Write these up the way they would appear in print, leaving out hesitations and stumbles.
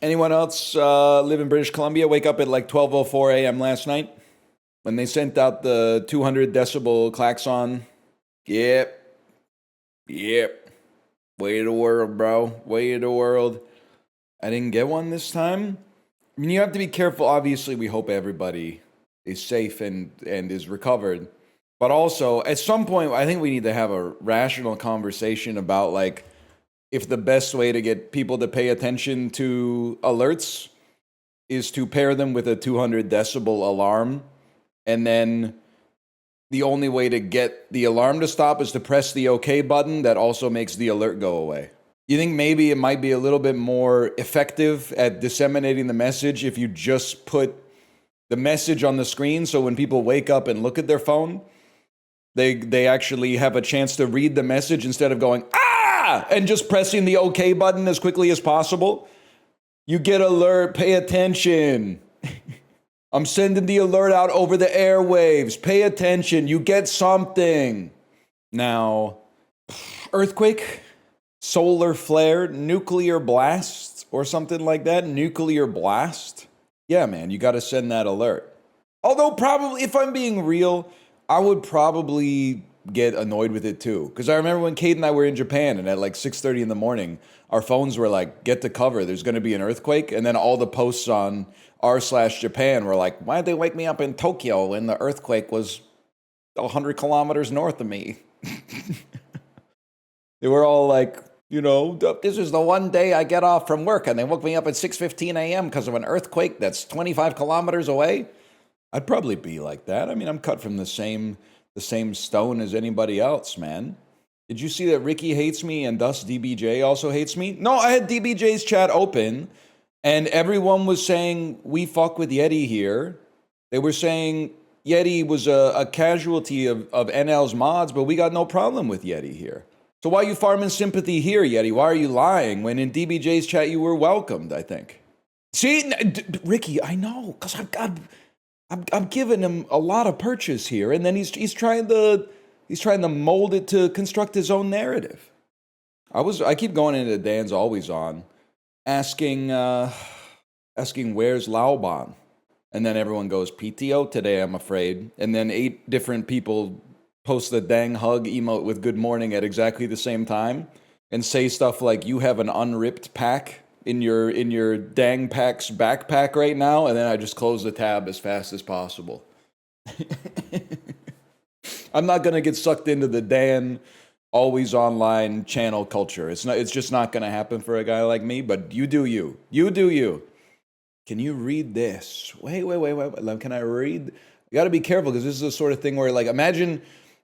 Anyone else live in British Columbia? Wake up at like 12:04 a.m. last night when they sent out the 200 decibel klaxon. Yep. Way of the world, bro. Way of the world. I didn't get one this time. I mean, you have to be careful. Obviously, we hope everybody is safe and is recovered. But also, at some point, I think we need to have a rational conversation about, like, if the best way to get people to pay attention to alerts is to pair them with a 200 decibel alarm, and then the only way to get the alarm to stop is to press the OK button that also makes the alert go away. You think maybe it might be a little bit more effective at disseminating the message if you just put the message on the screen so when people wake up and look at their phone, they actually have a chance to read the message instead of going, ah, and just pressing the OK button as quickly as possible? You get alert, pay attention. I'm sending the alert out over the airwaves. Pay attention, you get something. Now, earthquake, solar flare, nuclear blast, or something like that, nuclear blast. Yeah, man, you gotta send that alert. Although probably, if I'm being real, I would probably get annoyed with it too. Because I remember when Kate and I were in Japan and at like 6:30 in the morning, our phones were like, get to cover, there's gonna be an earthquake. And then all the posts on r/Japan were like, why'd they wake me up in Tokyo when the earthquake was 100 kilometers north of me? They were all like, you know, this is the one day I get off from work and they woke me up at 6:15 a.m. because of an earthquake that's 25 kilometers away. I'd probably be like that. I mean, I'm cut from the same stone as anybody else, man. Did you see that Ricky hates me and thus DBJ also hates me? No, I had DBJ's chat open and everyone was saying, we fuck with Yeti here. They were saying Yeti was a casualty of NL's mods, but we got no problem with Yeti here. So why are you farming sympathy here, Yeti? Why are you lying when in DBJ's chat you were welcomed, I think? See, Ricky, I know, because I'm giving him a lot of purchase here, and then he's trying to mold it to construct his own narrative. I keep going into Dan's Always On, asking where's Laoban? And then everyone goes, PTO today, I'm afraid. And then 8 different people post the dang hug emote with good morning at exactly the same time and say stuff like, you have an unripped pack in your dang pack's backpack right now. And then I just close the tab as fast as possible. I'm not going to get sucked into the Dan always online channel culture. It's just not going to happen for a guy like me, but you do you. You do you. Can you read this? Wait. Can I read? You got to be careful because this is the sort of thing where, like, imagine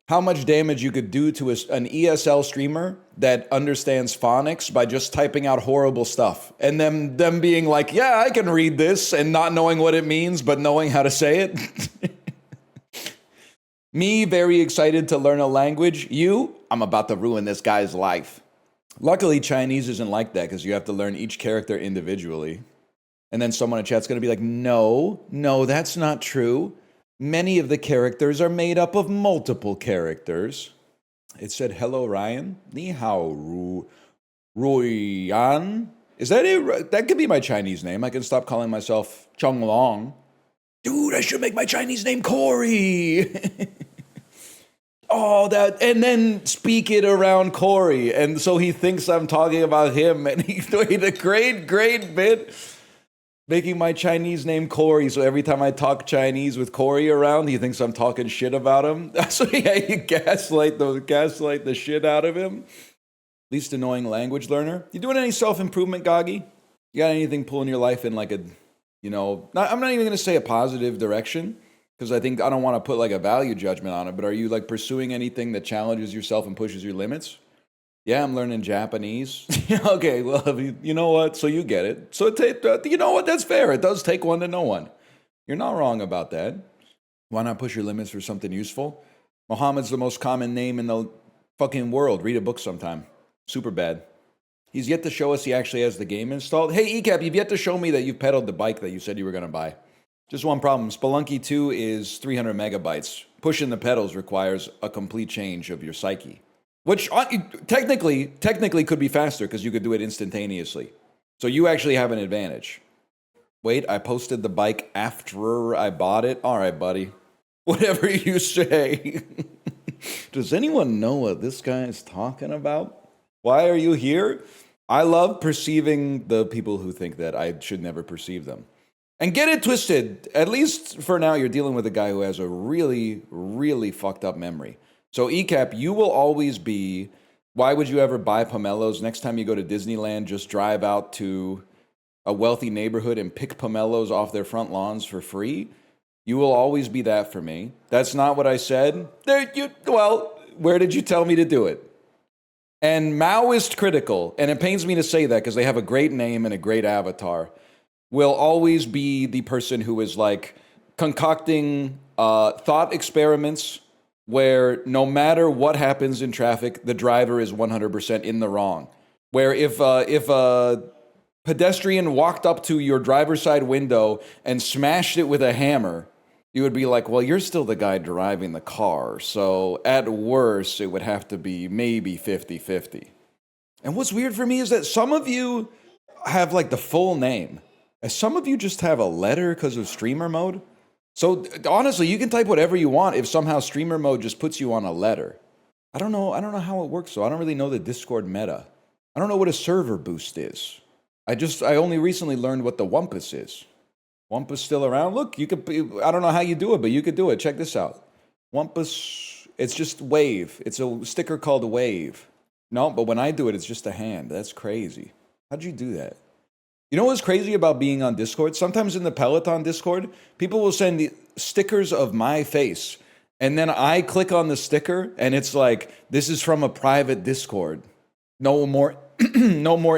how much damage you could do to an ESL streamer that understands phonics by just typing out horrible stuff. And them being like, yeah, I can read this, and not knowing what it means, but knowing how to say it. Me, very excited to learn a language. You, I'm about to ruin this guy's life. Luckily, Chinese isn't like that because you have to learn each character individually. And then someone in chat's going to be like, no, that's not true. Many of the characters are made up of multiple characters. It said, hello, Ryan. Ni hao, Ruyan. Is that it? That could be my Chinese name. I can stop calling myself Chung Long. Dude, I should make my Chinese name Corey. And then speak it around Corey. And so he thinks I'm talking about him. And he's doing a great bit. Making my Chinese name Corey, so every time I talk Chinese with Corey around, he thinks I'm talking shit about him. So yeah, you gaslight the shit out of him. Least annoying language learner. You doing any self-improvement, Goggy? You got anything pulling your life in like a, I'm not even going to say a positive direction, because I don't want to put like a value judgment on it, but are you like pursuing anything that challenges yourself and pushes your limits? Yeah, I'm learning Japanese. Okay, well, you know what? So you get it. So you know what? That's fair. It does take one to know one. You're not wrong about that. Why not push your limits for something useful? Muhammad's the most common name in the fucking world. Read a book sometime. Super bad. He's yet to show us he actually has the game installed. Hey, ECAP, you've yet to show me that you've pedaled the bike that you said you were going to buy. Just one problem. Spelunky 2 is 300 megabytes. Pushing the pedals requires a complete change of your psyche. Which technically could be faster because you could do it instantaneously. So you actually have an advantage. Wait, I posted the bike after I bought it? All right, buddy. Whatever you say. Does anyone know what this guy is talking about? Why are you here? I love perceiving the people who think that I should never perceive them. And get it twisted. At least for now, you're dealing with a guy who has a really, really fucked up memory. So, ECAP, you will always be... Why would you ever buy pomelos? Next time you go to Disneyland, just drive out to a wealthy neighborhood and pick pomelos off their front lawns for free. You will always be that for me. That's not what I said. Well, where did you tell me to do it? And Maoist critical, and it pains me to say that because they have a great name and a great avatar, will always be the person who is like concocting thought experiments where no matter what happens in traffic, the driver is 100% in the wrong. Where if a pedestrian walked up to your driver's side window and smashed it with a hammer, you would be like, well, you're still the guy driving the car. So at worst, it would have to be maybe 50-50. And what's weird for me is that some of you have like the full name. And some of you just have a letter because of streamer mode. So honestly, you can type whatever you want if somehow streamer mode just puts you on a letter. I don't know how it works, so I don't really know the Discord meta. I don't know what a server boost is. I only recently learned what the Wumpus is. Wumpus still around? Look, you could, I don't know how you do it, but you could do it. Check this out. Wumpus, it's just wave. It's a sticker called wave. No, but when I do it, it's just a hand. That's crazy. How'd you do that? You know what's crazy about being on Discord? Sometimes in the Peloton Discord, people will send the stickers of my face. And then I click on the sticker, and it's like, this is from a private Discord. No more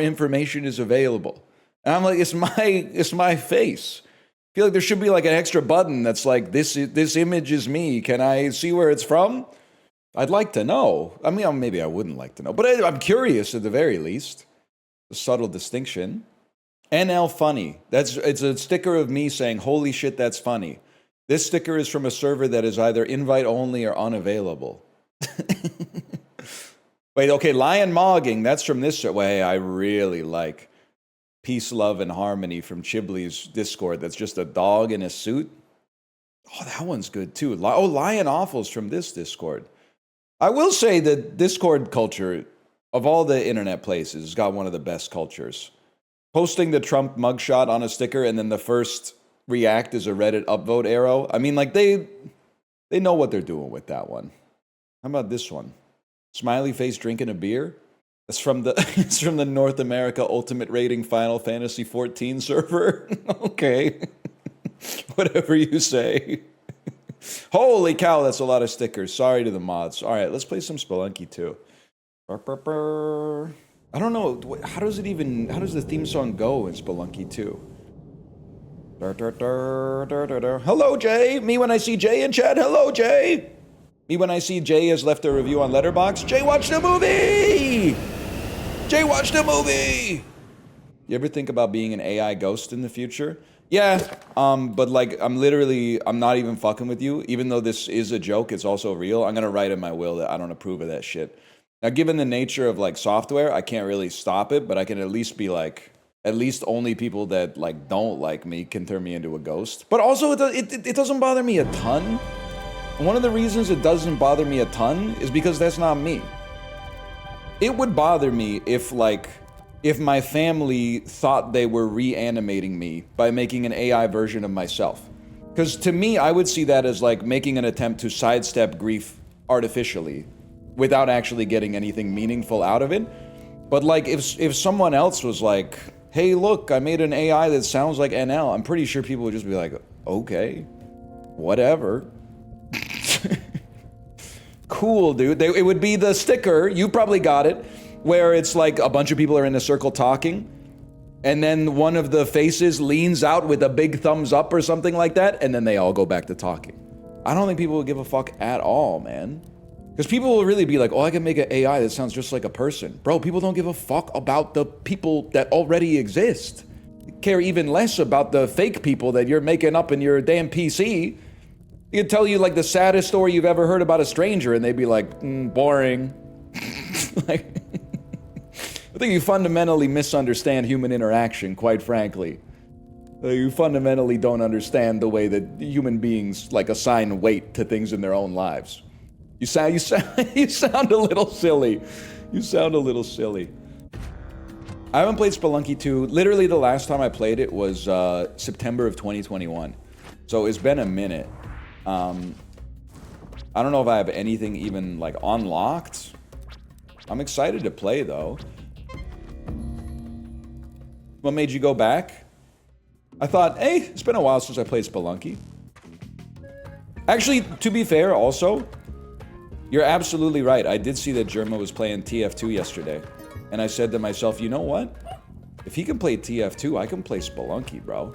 information is available. And I'm like, it's my face. I feel like there should be like an extra button that's like, this image is me. Can I see where it's from? I'd like to know. I mean, maybe I wouldn't like to know, but I'm curious at the very least. A subtle distinction. NL funny. It's a sticker of me saying, holy shit, that's funny. This sticker is from a server that is either invite only or unavailable. Wait, okay, Lion Mogging, that's from this way. I really like Peace, Love, and Harmony from Chibley's Discord. That's just a dog in a suit. Oh, that one's good too. Oh, Lion Awful's from this Discord. I will say that Discord culture, of all the internet places, has got one of the best cultures. Posting the Trump mugshot on a sticker and then the first react is a Reddit upvote arrow. I mean, like, they know what they're doing with that one. How about this one? Smiley face drinking a beer? It's from the North America Ultimate Rating Final Fantasy 14 server. Okay. Whatever you say. Holy cow, that's a lot of stickers. Sorry to the mods. All right, let's play some Spelunky 2. I don't know, how does the theme song go in Spelunky 2? Hello, Jay! Me when I see Jay in chat, hello, Jay! Me when I see Jay has left a review on Letterboxd, Jay watched a movie! Jay watched a movie! You ever think about being an AI ghost in the future? Yeah, but like, I'm not even fucking with you. Even though this is a joke, it's also real. I'm gonna write in my will that I don't approve of that shit. Now, given the nature of, like, software, I can't really stop it, but I can at least be, like, at least only people that, like, don't like me can turn me into a ghost. But also, it doesn't bother me a ton. One of the reasons it doesn't bother me a ton is because that's not me. It would bother me if my family thought they were reanimating me by making an AI version of myself. Because to me, I would see that as, like, making an attempt to sidestep grief artificially, without actually getting anything meaningful out of it. But like, if someone else was like, hey, look, I made an AI that sounds like NL, I'm pretty sure people would just be like, okay, whatever. Cool, dude. It would be the sticker, you probably got it, where it's like a bunch of people are in a circle talking, and then one of the faces leans out with a big thumbs up or something like that, and then they all go back to talking. I don't think people would give a fuck at all, man. Because people will really be like, oh, I can make an AI that sounds just like a person. Bro, people don't give a fuck about the people that already exist. They care even less about the fake people that you're making up in your damn PC. You could tell you, like, the saddest story you've ever heard about a stranger, and they'd be like, boring. Like, think you fundamentally misunderstand human interaction, quite frankly. You fundamentally don't understand the way that human beings, like, assign weight to things in their own lives. You sound a little silly. You sound a little silly. I haven't played Spelunky 2. Literally, the last time I played it was September of 2021. So it's been a minute. I don't know if I have anything even, like, unlocked. I'm excited to play, though. What made you go back? I thought, hey, it's been a while since I played Spelunky. Actually, to be fair, also, you're absolutely right. I did see that Germa was playing TF2 yesterday. And I said to myself, you know what? If he can play TF2, I can play Spelunky, bro.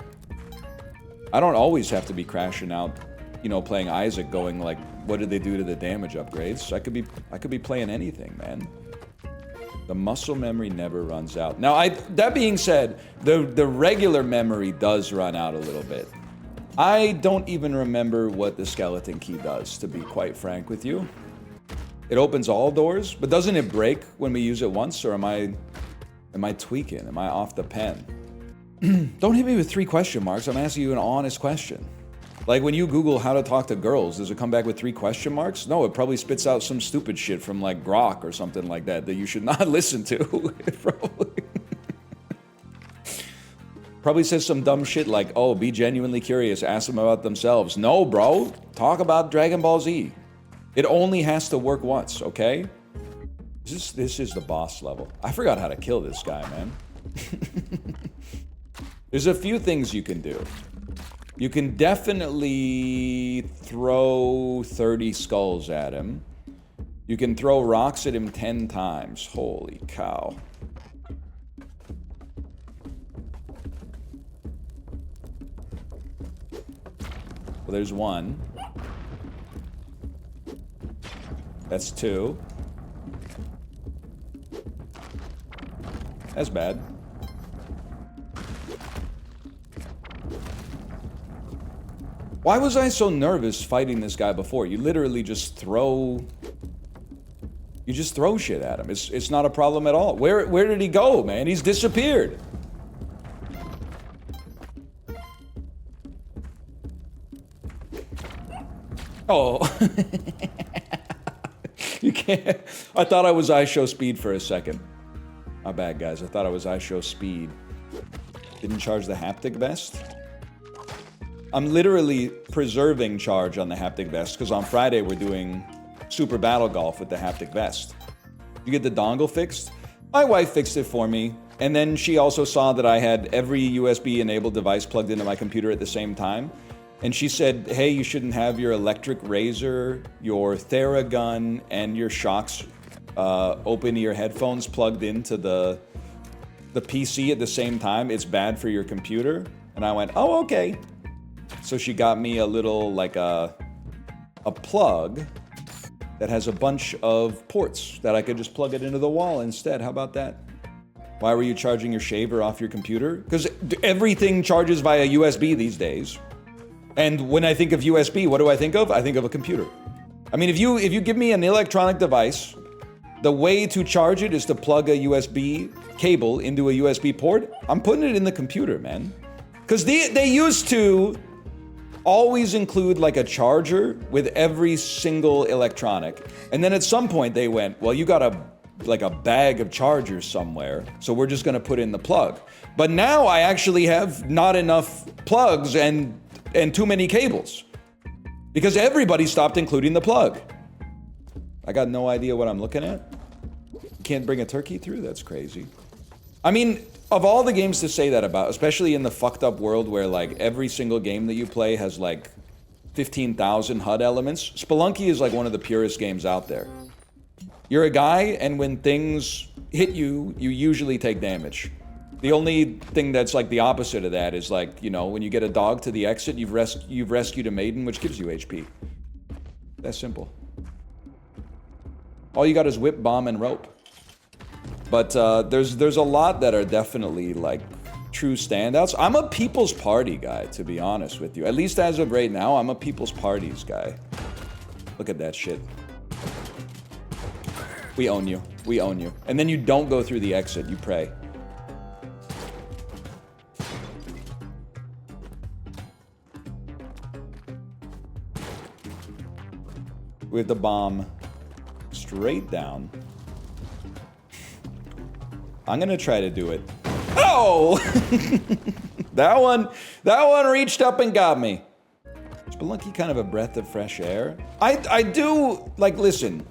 I don't always have to be crashing out, you know, playing Isaac going like, what did they do to the damage upgrades? I could be playing anything, man. The muscle memory never runs out. Now, that being said, the regular memory does run out a little bit. I don't even remember what the skeleton key does, to be quite frank with you. It opens all doors, but doesn't it break when we use it once, or am I tweaking? Am I off the pen? Don't hit me with 3 question marks. I'm asking you an honest question. Like when you Google how to talk to girls, does it come back with 3 question marks? No, it probably spits out some stupid shit from like Grok or something like that you should not listen to. Probably says some dumb shit like, oh, be genuinely curious, ask them about themselves. No, bro, talk about Dragon Ball Z. It only has to work once, okay? This is the boss level. I forgot how to kill this guy, man. There's a few things you can do. You can definitely throw 30 skulls at him. You can throw rocks at him 10 times. Holy cow. Well, there's 1. That's 2. That's bad. Why was I so nervous fighting this guy before? You literally just throw... You just throw shit at him. It's not a problem at all. Where did he go, man? He's disappeared. Oh. You can't... I thought I was iShow Speed for a second. My bad, guys. I thought I was iShow Speed. Didn't charge the haptic vest? I'm literally preserving charge on the haptic vest because on Friday we're doing Super Battle Golf with the haptic vest. You get the dongle fixed? My wife fixed it for me, and then she also saw that I had every USB-enabled device plugged into my computer at the same time, and she said, hey, you shouldn't have your electric razor, your Theragun, and your shocks open ear headphones plugged into the PC at the same time. It's bad for your computer. And I went, oh, okay. So she got me a little, like a plug that has a bunch of ports that I could just plug it into the wall instead. How about that? Why were you charging your shaver off your computer? Because everything charges via USB these days. And when I think of USB, what do I think of? I think of a computer. I mean, if you give me an electronic device, the way to charge it is to plug a USB cable into a USB port. I'm putting it in the computer, man. Because they used to always include like a charger with every single electronic. And then at some point they went, well, you got a bag of chargers somewhere, so we're just gonna put in the plug. But now I actually have not enough plugs and too many cables. Because everybody stopped including the plug. I got no idea what I'm looking at. You can't bring a turkey through? That's crazy. I mean, of all the games to say that about, especially in the fucked up world where like every single game that you play has like 15,000 HUD elements, Spelunky is like one of the purest games out there. You're a guy, and when things hit you, you usually take damage. The only thing that's like the opposite of that is like, you know, when you get a dog to the exit, you've rescued a maiden, which gives you HP. That's simple. All you got is whip, bomb, and rope. But there's a lot that are definitely like true standouts. I'm a People's Party guy, to be honest with you. At least as of right now, I'm a People's Parties guy. Look at that shit. We own you. We own you. And then you don't go through the exit. You pray. We have the bomb straight down. I'm gonna try to do it. Oh! That one reached up and got me. Spelunky kind of a breath of fresh air. I do, like, listen.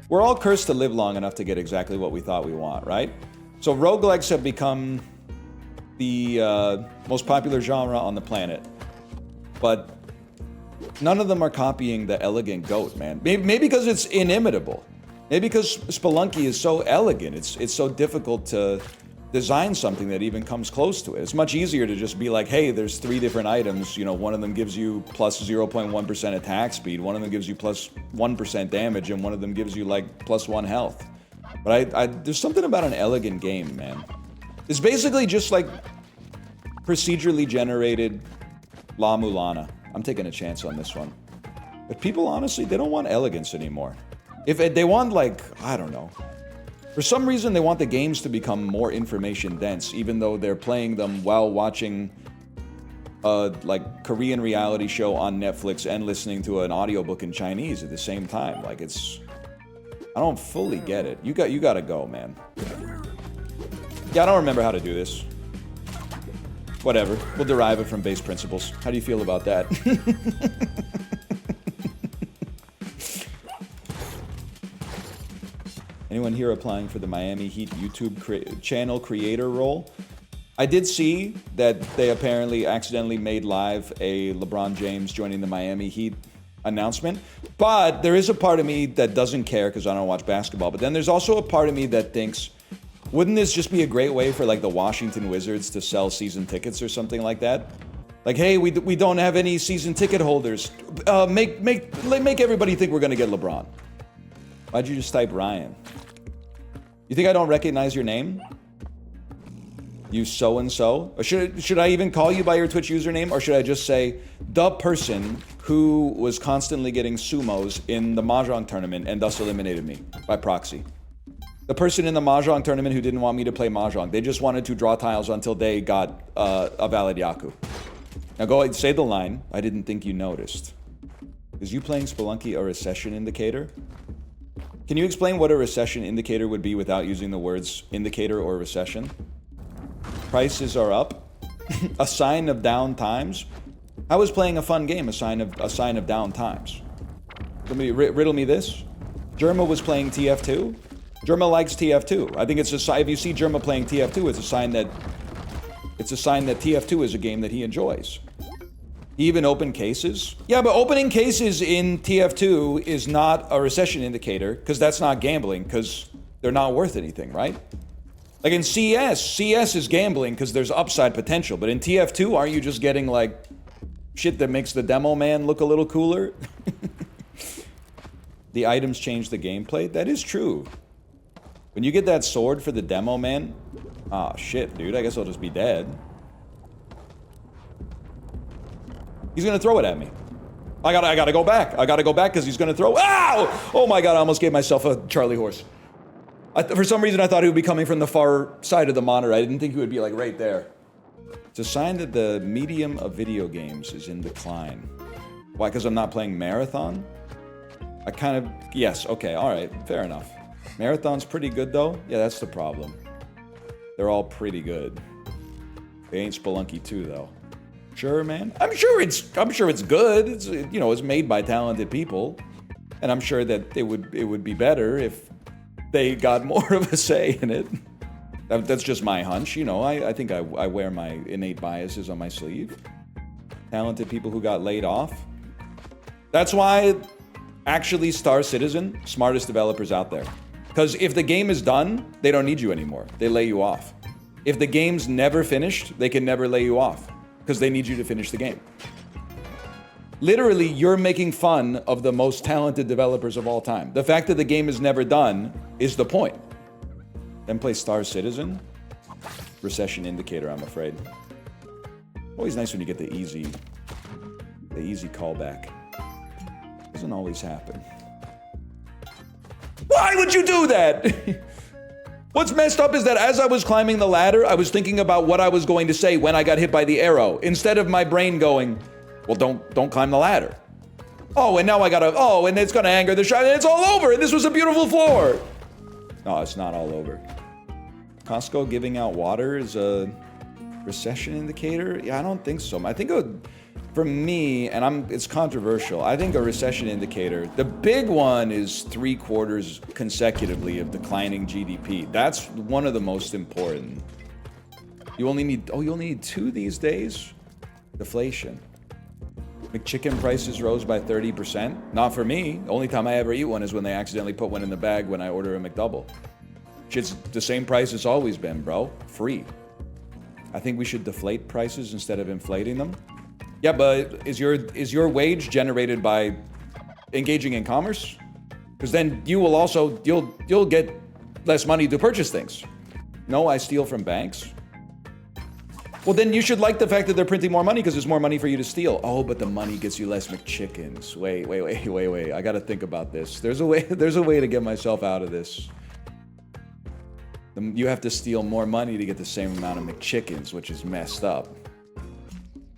We're all cursed to live long enough to get exactly what we thought we want, right? So roguelikes have become the most popular genre on the planet. But none of them are copying the elegant goat, man. Maybe because it's inimitable. Maybe because Spelunky is so elegant. It's so difficult to design something that even comes close to it. It's much easier to just be like, hey, there's 3 different items. You know, one of them gives you plus 0.1% attack speed, one of them gives you plus 1% damage, and one of them gives you like plus 1 health. But there's something about an elegant game, man. It's basically just like procedurally generated La Mulana. I'm taking a chance on this one. But people, honestly, they don't want elegance anymore. If they want, like, I don't know. For some reason, they want the games to become more information dense, even though they're playing them while watching a, like, Korean reality show on Netflix and listening to an audiobook in Chinese at the same time. Like, it's... I don't fully get it. You gotta go, man. Yeah, I don't remember how to do this. Whatever. We'll derive it from base principles. How do you feel about that? Anyone here applying for the Miami Heat YouTube channel creator role? I did see that they apparently accidentally made live a LeBron James joining the Miami Heat announcement. But there is a part of me that doesn't care because I don't watch basketball. But then there's also a part of me that thinks, wouldn't this just be a great way for like the Washington Wizards to sell season tickets or something like that? Like, hey, we don't have any season ticket holders. Make everybody think we're gonna get LeBron. Why'd you just type Ryan? You think I don't recognize your name? You so-and-so? Or should I even call you by your Twitch username? Or should I just say, the person who was constantly getting sumos in the Mahjong tournament and thus eliminated me by proxy? The person in the Mahjong tournament who didn't want me to play Mahjong. They just wanted to draw tiles until they got a valid Yaku. Now go ahead, say the line. I didn't think you noticed. Is you playing Spelunky a recession indicator? Can you explain what a recession indicator would be without using the words indicator or recession? Prices are up. A sign of down times. How is playing a fun game a sign of down times? Let me riddle me this. Germa was playing TF2. Germa likes TF2. I think it's a sign. If you see Germa playing TF2, it's a sign that TF2 is a game that he enjoys. He even opened cases. Yeah, but opening cases in TF2 is not a recession indicator, because that's not gambling, because they're not worth anything, right? Like in CS is gambling because there's upside potential, but in TF2, aren't you just getting like shit that makes the demo man look a little cooler? The items change the gameplay. That is true. When you get that sword for the demo man, ah shit, dude, I guess I'll just be dead. He's gonna throw it at me. I gotta go back. I gotta go back because he's gonna throw. Ow! Oh my god! I almost gave myself a Charlie horse. For some reason, I thought he would be coming from the far side of the monitor. I didn't think he would be like right there. It's a sign that the medium of video games is in decline. Why? Because I'm not playing Marathon? I kind of... Yes, okay, alright, fair enough. Marathon's pretty good, though? Yeah, that's the problem. They're all pretty good. They ain't Spelunky 2, though. Sure, man? I'm sure it's good. It's, you know, it's made by talented people. And I'm sure that it would be better if they got more of a say in it. That's just my hunch, you know. I think I wear my innate biases on my sleeve. Talented people who got laid off. That's why, actually, Star Citizen, smartest developers out there. Because if the game is done, they don't need you anymore. They lay you off. If the game's never finished, they can never lay you off. Because they need you to finish the game. Literally, you're making fun of the most talented developers of all time. The fact that the game is never done is the point. Then play Star Citizen. Recession indicator, I'm afraid. Always nice when you get the easy callback. Doesn't always happen. Woo! Why would you do that? What's messed up is that as I was climbing the ladder, I was thinking about what I was going to say when I got hit by the arrow, instead of my brain going, well, don't climb the ladder. Oh, and now I gotta, oh, and it's gonna anger the shot, and it's all over, and this was a beautiful floor. No, it's not all over. Costco giving out water is a recession indicator? Yeah, I don't think so. I think for me, and it's controversial, I think a recession indicator, the big one is 3 quarters consecutively of declining GDP. That's one of the most important. You only need 2 these days? Deflation. McChicken prices rose by 30%. Not for me. The only time I ever eat one is when they accidentally put one in the bag when I order a McDouble. Shit's the same price it's always been, bro. Free. I think we should deflate prices instead of inflating them. Yeah, but is your wage generated by engaging in commerce? Because then you will also, you'll get less money to purchase things. No, I steal from banks. Well, then you should like the fact that they're printing more money because there's more money for you to steal. Oh, but the money gets you less McChickens. Wait. I gotta think about this. There's a way to get myself out of this. You have to steal more money to get the same amount of McChickens, which is messed up.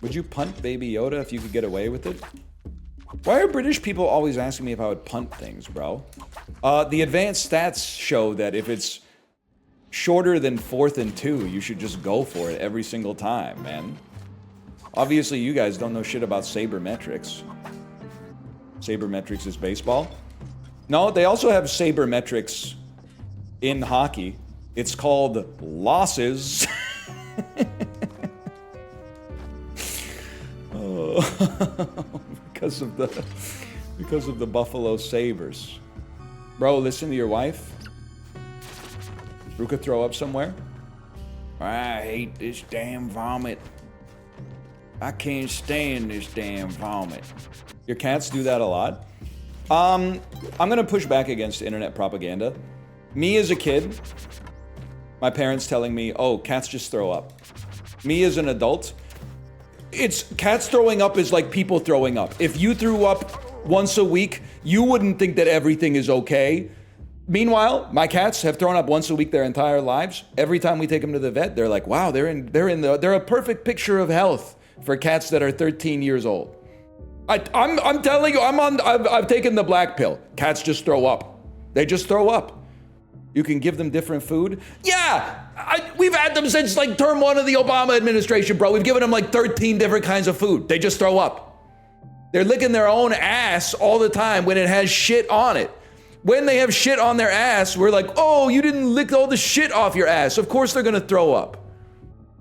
Would you punt Baby Yoda if you could get away with it? Why are British people always asking me if I would punt things, bro? The advanced stats show that if it's shorter than 4th and 2, you should just go for it every single time, man. Obviously, you guys don't know shit about sabermetrics. Sabermetrics is baseball? No, they also have sabermetrics in hockey. It's called losses. Because of the Buffalo Sabres. Bro, listen to your wife. Ruka throw up somewhere? I hate this damn vomit. I can't stand this damn vomit. Your cats do that a lot? I'm gonna push back against internet propaganda. Me as a kid, my parents telling me, oh, cats just throw up. Me as an adult, cats throwing up is like people throwing up. If you threw up once a week, you wouldn't think that everything is okay. Meanwhile, my cats have thrown up once a week their entire lives. Every time we take them to the vet, they're like, wow, they're a perfect picture of health for cats that are 13 years old. I'm telling you, I've taken the black pill. Cats just throw up. They just throw up. You can give them different food. Yeah, we've had them since like term 1 of the Obama administration, bro. We've given them like 13 different kinds of food. They just throw up. They're licking their own ass all the time when it has shit on it. When they have shit on their ass, we're like, oh, you didn't lick all the shit off your ass. Of course they're gonna throw up.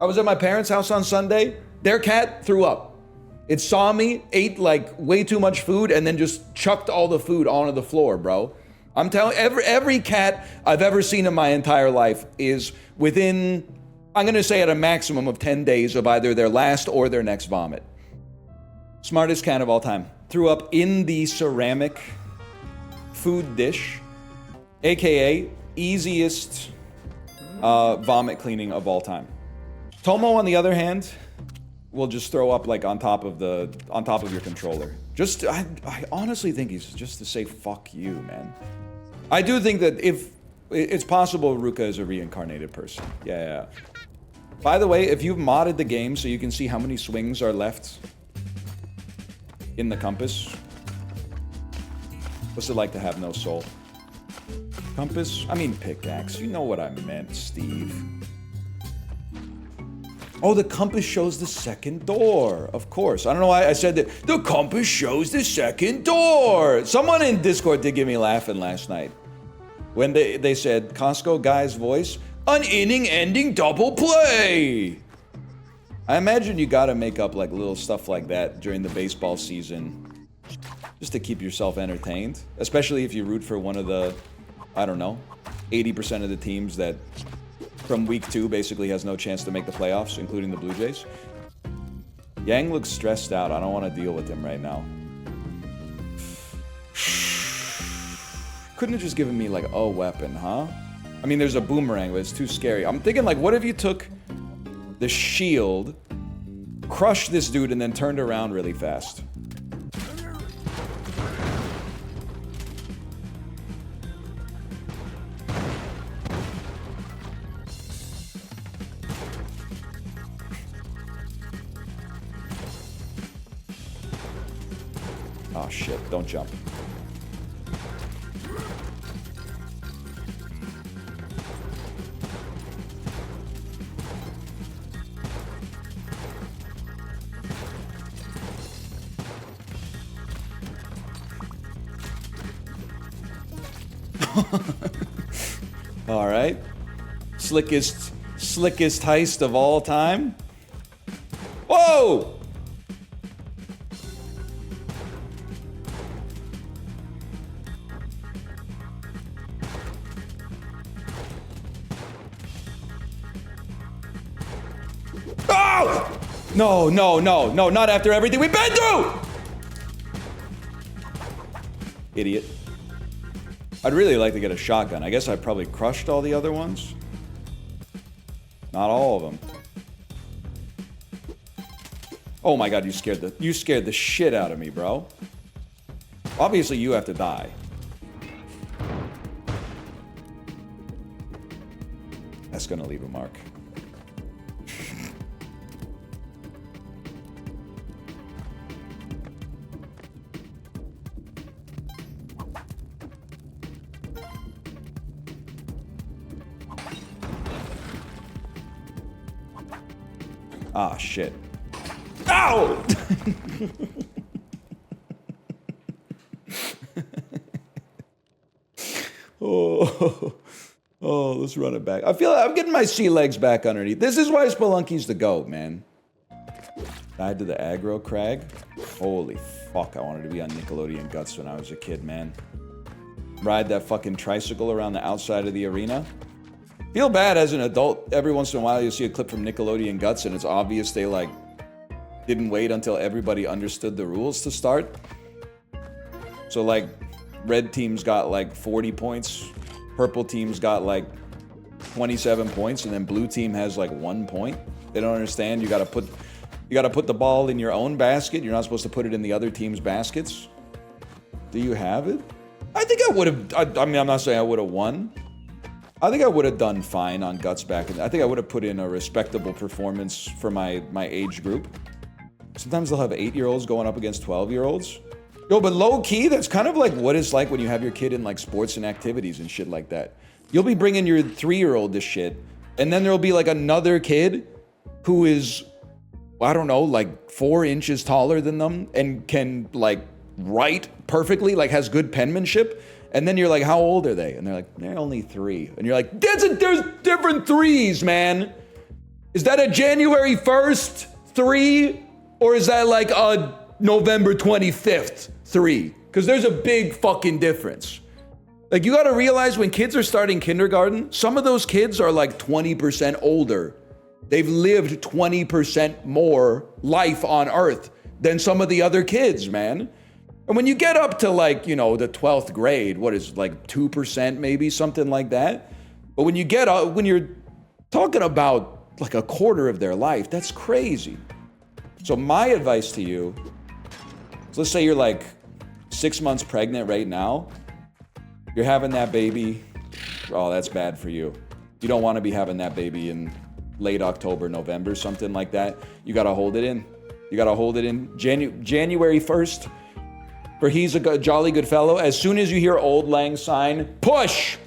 I was at my parents' house on Sunday. Their cat threw up. It saw me, ate like way too much food, and then just chucked all the food onto the floor, bro. I'm telling every cat I've ever seen in my entire life is within, I'm gonna say at a maximum of 10 days of either their last or their next vomit. Smartest cat of all time. Threw up in the ceramic food dish, aka easiest vomit cleaning of all time. Tomo, on the other hand, will just throw up like on top of your controller. I honestly think he's just to say fuck you, man. I do think that if it's possible, Ruka is a reincarnated person. Yeah. By the way, if you've modded the game so you can see how many swings are left in the compass, what's it like to have no soul? Compass? I mean pickaxe. You know what I meant, Steve. Oh, the compass shows the second door. Of course. I don't know why I said that. The compass shows the second door. Someone in Discord did get me laughing last night when they said, Costco guy's voice, an inning-ending double play. I imagine you gotta make up like little stuff like that during the baseball season just to keep yourself entertained, especially if you root for one of the, I don't know, 80% of the teams that from week 2 basically has no chance to make the playoffs, including the Blue Jays. Yang looks stressed out. I don't want to deal with him right now. Couldn't have just given me like a weapon, huh? I mean, there's a boomerang, but it's too scary. I'm thinking like, what if you took the shield, crushed this dude, and then turned around really fast? Oh shit, don't jump. All right. Slickest heist of all time. Whoa! Oh! No, not after everything we've been through! Idiot. I'd really like to get a shotgun. I guess I probably crushed all the other ones. Not all of them. Oh my god, you scared the shit out of me, bro. Obviously, you have to die. That's gonna leave a mark. Ah, shit. Ow! Oh, let's run it back. I feel like I'm getting my sea legs back underneath. This is why Spelunky's the GOAT, man. Died to the aggro crag. Holy fuck, I wanted to be on Nickelodeon Guts when I was a kid, man. Ride that fucking tricycle around the outside of the arena. Feel bad as an adult. Every once in a while you'll see a clip from Nickelodeon Guts and it's obvious they like didn't wait until everybody understood the rules to start. So like red team's got like 40 points, purple team's got like 27 points, and then blue team has like 1 point. They don't understand you gotta put the ball in your own basket. You're not supposed to put it in the other team's baskets. Do you have it? I think I would have, I mean, I'm not saying I would have won. I think I would have done fine on Guts back in. I think I would have put in a respectable performance for my age group. Sometimes they'll have 8-year-olds going up against 12-year-olds. Yo, but low key, that's kind of like what it's like when you have your kid in like sports and activities and shit like that. You'll be bringing your 3-year-old to shit, and then there'll be like another kid who is, I don't know, like 4 inches taller than them and can like write perfectly, like has good penmanship. And then you're like, how old are they? And they're like, they're only 3. And you're like, there's different 3s, man. Is that a January 1st 3? Or is that like a November 25th 3? Because there's a big fucking difference. Like, you gotta realize when kids are starting kindergarten, some of those kids are like 20% older. They've lived 20% more life on Earth than some of the other kids, man. And when you get up to like, you know, the 12th grade, what is like 2% maybe, something like that. But when you get up, when you're talking about like a quarter of their life, that's crazy. So my advice to you, so let's say you're like 6 months pregnant right now. You're having that baby. Oh, that's bad for you. You don't want to be having that baby in late October, November, something like that. You got to hold it in. You got to hold it in January 1st. For he's a jolly good fellow. As soon as you hear Old Lang Syne, push,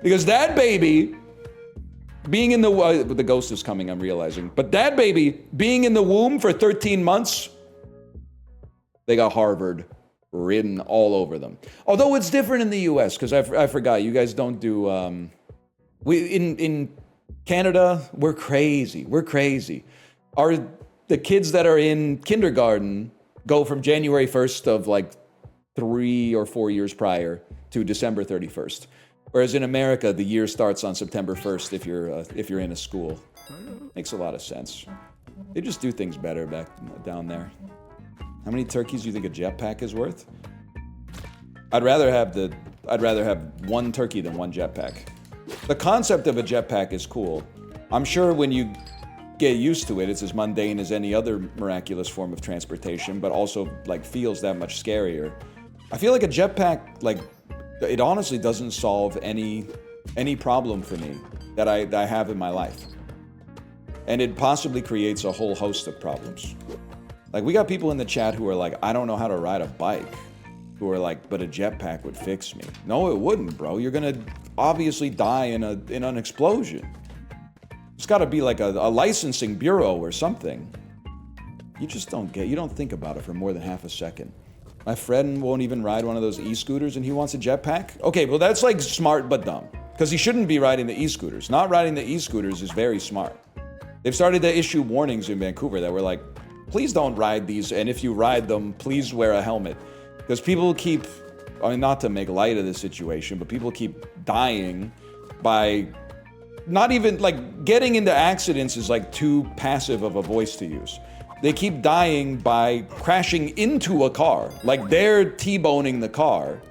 because that baby being in the ghost is coming, I'm realizing, but that baby being in the womb for 13 months, they got Harvard written all over them. Although it's different in the U.S. because I forgot you guys don't do. In Canada we're crazy. The kids that are in kindergarten go from January 1st of like 3 or 4 years prior to December 31st. Whereas in America, the year starts on September 1st if you're in a school. Makes a lot of sense. They just do things better back down there. How many turkeys do you think a jetpack is worth? I'd rather have 1 turkey than 1 jetpack. The concept of a jetpack is cool. I'm sure when you get used to it, it's as mundane as any other miraculous form of transportation, but also like feels that much scarier. I feel like a jetpack, like, it honestly doesn't solve any problem for me that I have in my life. And it possibly creates a whole host of problems. Like, we got people in the chat who are like, I don't know how to ride a bike. Who are like, but a jetpack would fix me. No, it wouldn't, bro. You're gonna obviously die in an explosion. It's gotta be like a licensing bureau or something. You just you don't think about it for more than half a second. My friend won't even ride one of those e-scooters and he wants a jetpack? Okay, well that's like smart but dumb. Because he shouldn't be riding the e-scooters. Not riding the e-scooters is very smart. They've started to issue warnings in Vancouver that were like, please don't ride these, and if you ride them, please wear a helmet. Because people keep, I mean, not to make light of the situation, but people keep dying by not even, like, getting into accidents is like too passive of a voice to use. They keep dying by crashing into a car. Like, they're T-boning the car.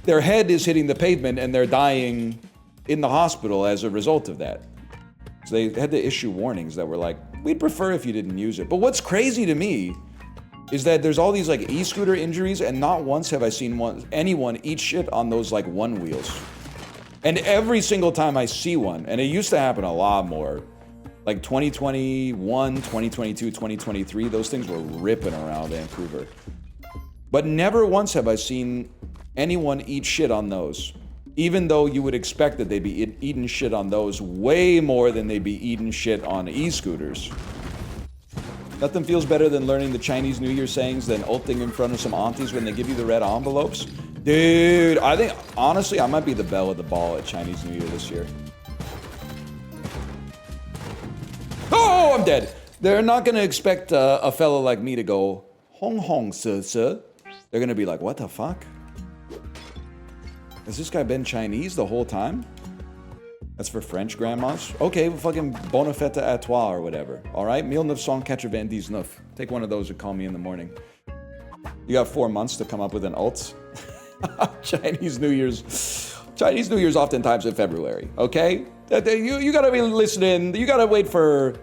Their head is hitting the pavement and they're dying in the hospital as a result of that. So they had to issue warnings that were like, we'd prefer if you didn't use it. But what's crazy to me is that there's all these like e-scooter injuries, and not once have I seen anyone eat shit on those like one wheels. And every single time I see one, and it used to happen a lot more, like 2021, 2022, 2023, those things were ripping around Vancouver. But never once have I seen anyone eat shit on those. Even though you would expect that they'd be eating shit on those way more than they'd be eating shit on e-scooters. Nothing feels better than learning the Chinese New Year sayings than ulting in front of some aunties when they give you the red envelopes. Dude, I think, honestly, I might be the belle of the ball at Chinese New Year this year. Oh, I'm dead. They're not going to expect a fellow like me to go, Hong Hong, sir. They're going to be like, what the fuck? Has this guy been Chinese the whole time? That's for French grandmas? Okay, well, fucking bon fête à toi or whatever. All right? 1999. Take one of those and call me in the morning. You got 4 months to come up with an alt. Chinese New Year's oftentimes in February, okay? You gotta be listening. You gotta wait for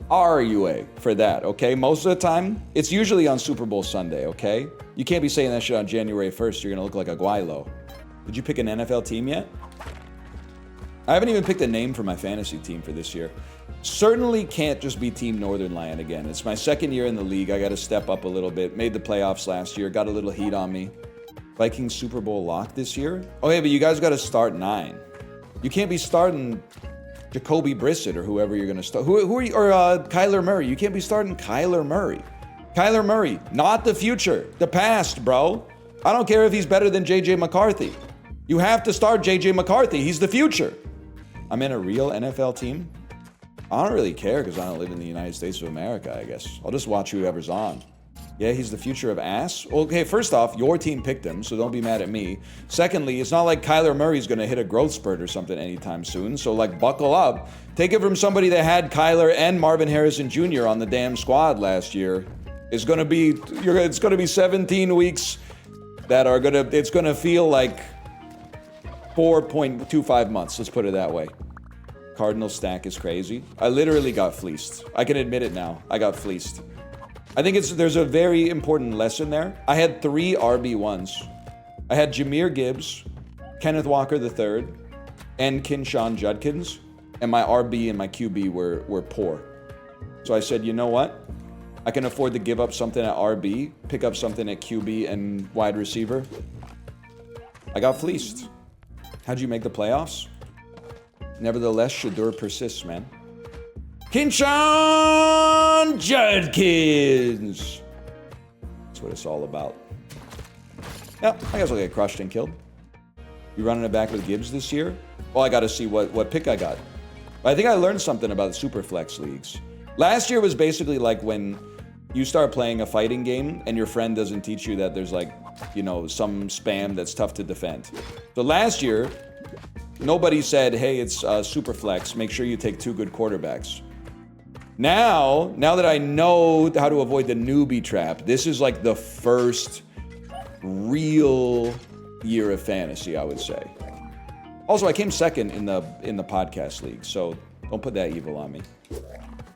RUA for that, okay? Most of the time, it's usually on Super Bowl Sunday, okay? You can't be saying that shit on January 1st. You're gonna look like a guaylo. Did you pick an NFL team yet? I haven't even picked a name for my fantasy team for this year. Certainly can't just be Team Northern Lion again. It's my second year in the league. I got to step up a little bit. Made the playoffs last year. Got a little heat on me. Vikings Super Bowl lock this year? Oh, yeah, but you guys got to start 9. You can't be starting Jacoby Brissett or whoever you're going to start. Who are you? Or Kyler Murray. You can't be starting Kyler Murray. Kyler Murray, not the future. The past, bro. I don't care if he's better than J.J. McCarthy. You have to start J.J. McCarthy. He's the future. I'm in a real NFL team. I don't really care because I don't live in the United States of America, I guess. I'll just watch whoever's on. Yeah, he's the future of ass. Okay, first off, your team picked him, so don't be mad at me. Secondly, it's not like Kyler Murray's going to hit a growth spurt or something anytime soon, so like buckle up. Take it from somebody that had Kyler and Marvin Harrison Jr. on the damn squad last year. It's going to be 17 weeks that are going to, it's going to feel like 4.25 months, let's put it that way. Cardinal stack is crazy. I literally got fleeced. I can admit it now. I got fleeced. I think there's a very important lesson there. I had 3 RB1s. I had Jahmyr Gibbs, Kenneth Walker III, and Kinshawn Judkins, and my RB and my QB were poor. So I said, you know what? I can afford to give up something at RB, pick up something at QB and wide receiver. I got fleeced. How'd you make the playoffs? Nevertheless, Shadur persists, man. Kinshawn Judkins! That's what it's all about. Yeah, I guess I'll get crushed and killed. You running it back with Gibbs this year? Well, I gotta see what pick I got. But I think I learned something about Superflex leagues. Last year was basically like when you start playing a fighting game and your friend doesn't teach you that there's like, you know, some spam that's tough to defend. So last year, nobody said, hey, it's Superflex, make sure you take 2 good quarterbacks. Now that I know how to avoid the newbie trap, this is like the first real year of fantasy, I would say. Also, I came second in the podcast league, so don't put that evil on me.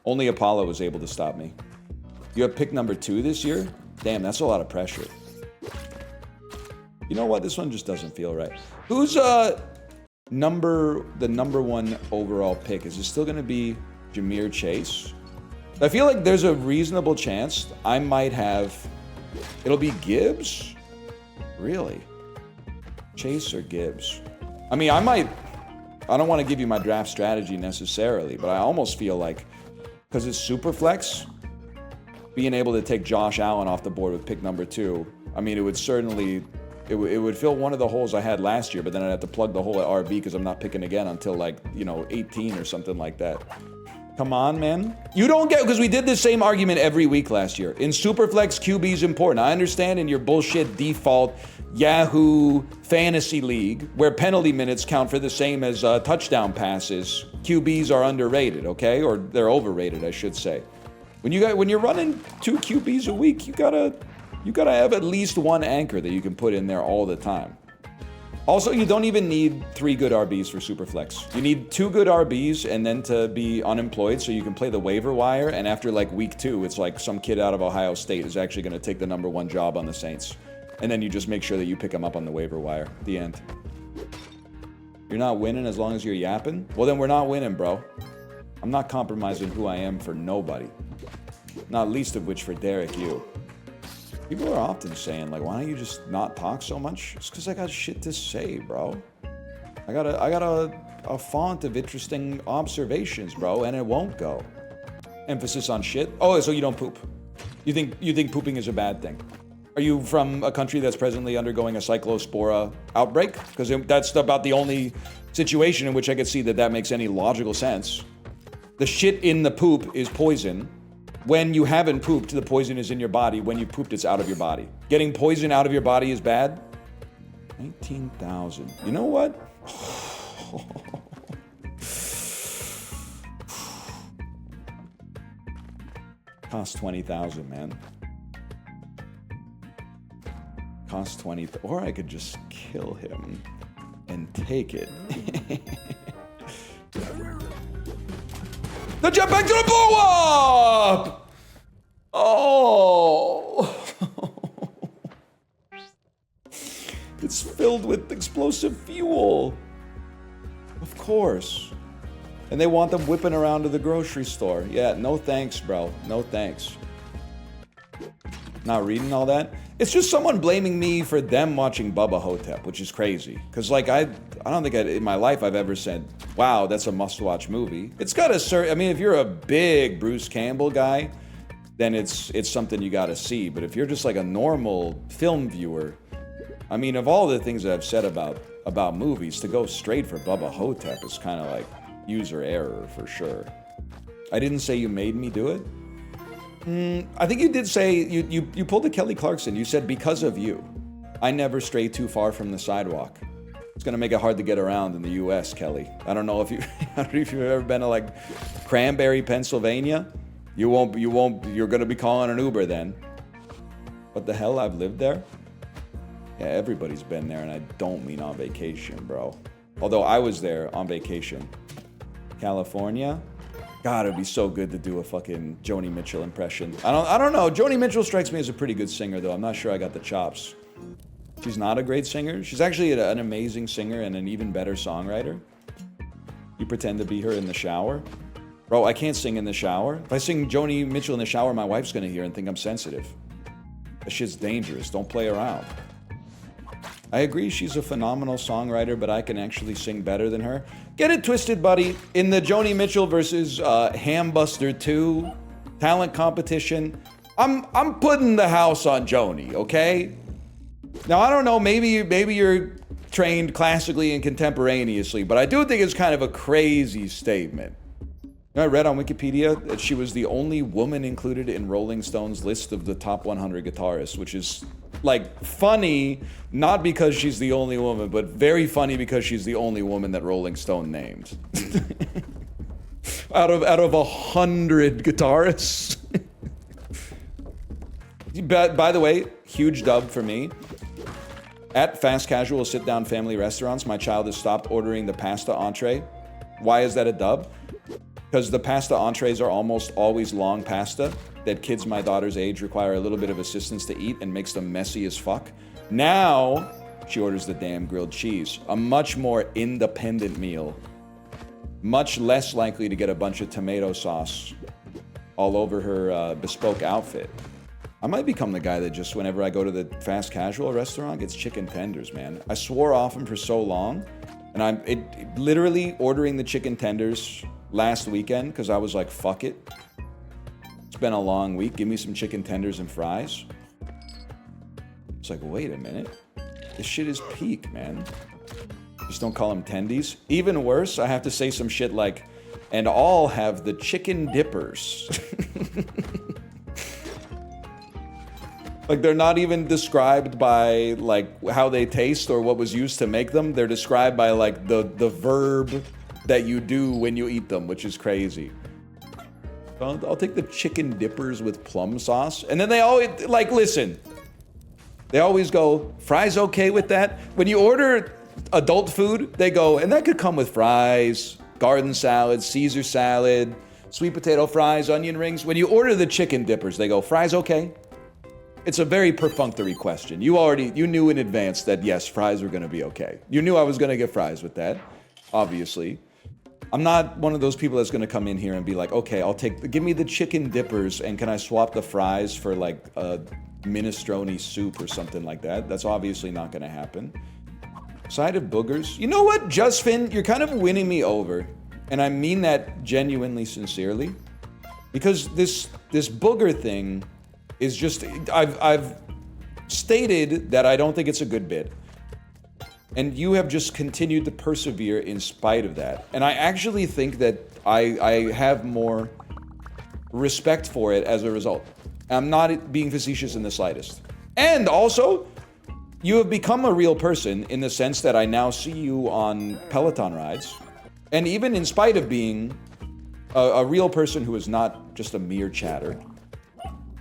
Only Apollo was able to stop me. You have pick number 2 this year? Damn, that's a lot of pressure. You know what? This one just doesn't feel right. Who's the number 1 overall pick? Is it still going to be Jahmyr Chase? I feel like there's a reasonable chance I might have... It'll be Gibbs? Really? Chase or Gibbs? I mean, I might... I don't want to give you my draft strategy necessarily, but I almost feel like, because it's super flex, being able to take Josh Allen off the board with pick number 2, I mean, it would certainly... It would fill one of the holes I had last year, but then I'd have to plug the hole at RB because I'm not picking again until, like, 18 or something like that. Come on, man. You don't get... Because we did the same argument every week last year. In Superflex, QB is important. I understand in your bullshit default Yahoo fantasy league, where penalty minutes count for the same as touchdown passes, QBs are underrated, okay? Or they're overrated, I should say. When you're running 2 QBs a week, you gotta have at least one anchor that you can put in there all the time. Also, you don't even need 3 good RBs for Superflex. You need 2 good RBs and then to be unemployed so you can play the waiver wire, and after like week 2, it's like some kid out of Ohio State is actually going to take the number 1 job on the Saints. And then you just make sure that you pick him up on the waiver wire. The end. You're not winning as long as you're yapping? Well, then we're not winning, bro. I'm not compromising who I am for nobody. Not least of which for Derek, you. People are often saying, like, why don't you just not talk so much? It's because I got shit to say, bro. I got a font of interesting observations, bro, and it won't go. Emphasis on shit. Oh, so you don't poop. You think pooping is a bad thing? Are you from a country that's presently undergoing a cyclospora outbreak? Because that's about the only situation in which I could see that makes any logical sense. The shit in the poop is poison. When you haven't pooped, the poison is in your body. When you pooped, it's out of your body. Getting poison out of your body is bad? 19,000. You know what? Cost 20,000, man. Cost 20, or I could just kill him and take it. The jetpack's gonna blow up! Oh! It's filled with explosive fuel. Of course. And they want them whipping around to the grocery store. Yeah, no thanks, bro. No thanks. Not reading all that? It's just someone blaming me for them watching Bubba Hotep, which is crazy. Because, like, I don't think in my life I've ever said, wow, that's a must-watch movie. It's got a certain... I mean, if you're a big Bruce Campbell guy, then it's something you gotta see. But if you're just, like, a normal film viewer, I mean, of all the things that I've said about movies, to go straight for Bubba Hotep is kind of like user error, for sure. I didn't say you made me do it. I think you did say, you pulled a Kelly Clarkson. You said, because of you, I never stray too far from the sidewalk. It's gonna make it hard to get around in the U.S., Kelly. I don't know if you've ever been to, like, Cranberry, Pennsylvania. You're gonna be calling an Uber then. What the hell, I've lived there? Yeah, everybody's been there, and I don't mean on vacation, bro. Although I was there on vacation. California? God, it'd be so good to do a fucking Joni Mitchell impression. I don't know. Joni Mitchell strikes me as a pretty good singer, though. I'm not sure I got the chops. She's not a great singer. She's actually an amazing singer and an even better songwriter. You pretend to be her in the shower? Bro, I can't sing in the shower. If I sing Joni Mitchell in the shower, my wife's gonna hear and think I'm sensitive. That shit's dangerous. Don't play around. I agree she's a phenomenal songwriter, but I can actually sing better than her. Get it twisted, buddy. In the Joni Mitchell versus Hambuster 2 talent competition, I'm putting the house on Joni, okay? Now, I don't know, maybe you're trained classically and contemporaneously, but I do think it's kind of a crazy statement. I read on Wikipedia that she was the only woman included in Rolling Stone's list of the top 100 guitarists, which is, like, funny, not because she's the only woman, but very funny because she's the only woman that Rolling Stone named. out of 100 guitarists. By the way, huge dub for me. At fast casual sit-down family restaurants, my child has stopped ordering the pasta entree. Why is that a dub? Because the pasta entrees are almost always long pasta that kids my daughter's age require a little bit of assistance to eat and makes them messy as fuck. Now, she orders the damn grilled cheese, a much more independent meal, much less likely to get a bunch of tomato sauce all over her bespoke outfit. I might become the guy that just whenever I go to the fast casual restaurant gets chicken tenders, man. I swore off them for so long, and I'm literally ordering the chicken tenders last weekend because I was like, fuck it. It's been a long week. Give me some chicken tenders and fries. It's like, wait a minute. This shit is peak, man. Just don't call them tendies. Even worse, I have to say some shit like, and all have the chicken dippers. Like, they're not even described by, like, how they taste or what was used to make them. They're described by, like, the verb that you do when you eat them, which is crazy. I'll take the chicken dippers with plum sauce. And then they always, like, listen. They always go, fries okay with that? When you order adult food, they go, and that could come with fries, garden salad, Caesar salad, sweet potato fries, onion rings. When you order the chicken dippers, they go, fries okay? It's a very perfunctory question. You knew in advance that yes, fries were gonna be okay. You knew I was gonna get fries with that, obviously. I'm not one of those people that's gonna come in here and be like, okay, give me the chicken dippers and can I swap the fries for like a minestrone soup or something like that? That's obviously not gonna happen. Side of boogers. You know what, Justfin, you're kind of winning me over. And I mean that genuinely, sincerely. Because this booger thing is just, I've stated that I don't think it's a good bit. And you have just continued to persevere in spite of that. And I actually think that I have more respect for it as a result. I'm not being facetious in the slightest. And also, you have become a real person in the sense that I now see you on peloton rides. And even in spite of being a real person who is not just a mere chatter,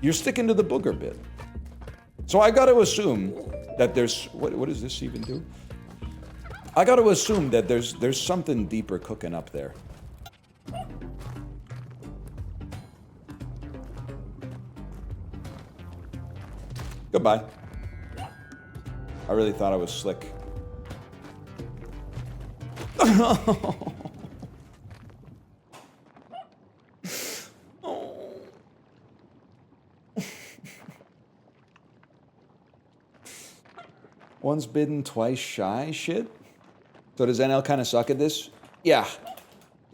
you're sticking to the booger bit. So I got to assume that there's... What does this even do? I got to assume that there's something deeper cooking up there. Goodbye. I really thought I was slick. Once bitten, twice shy shit? So does NL kind of suck at this? Yeah,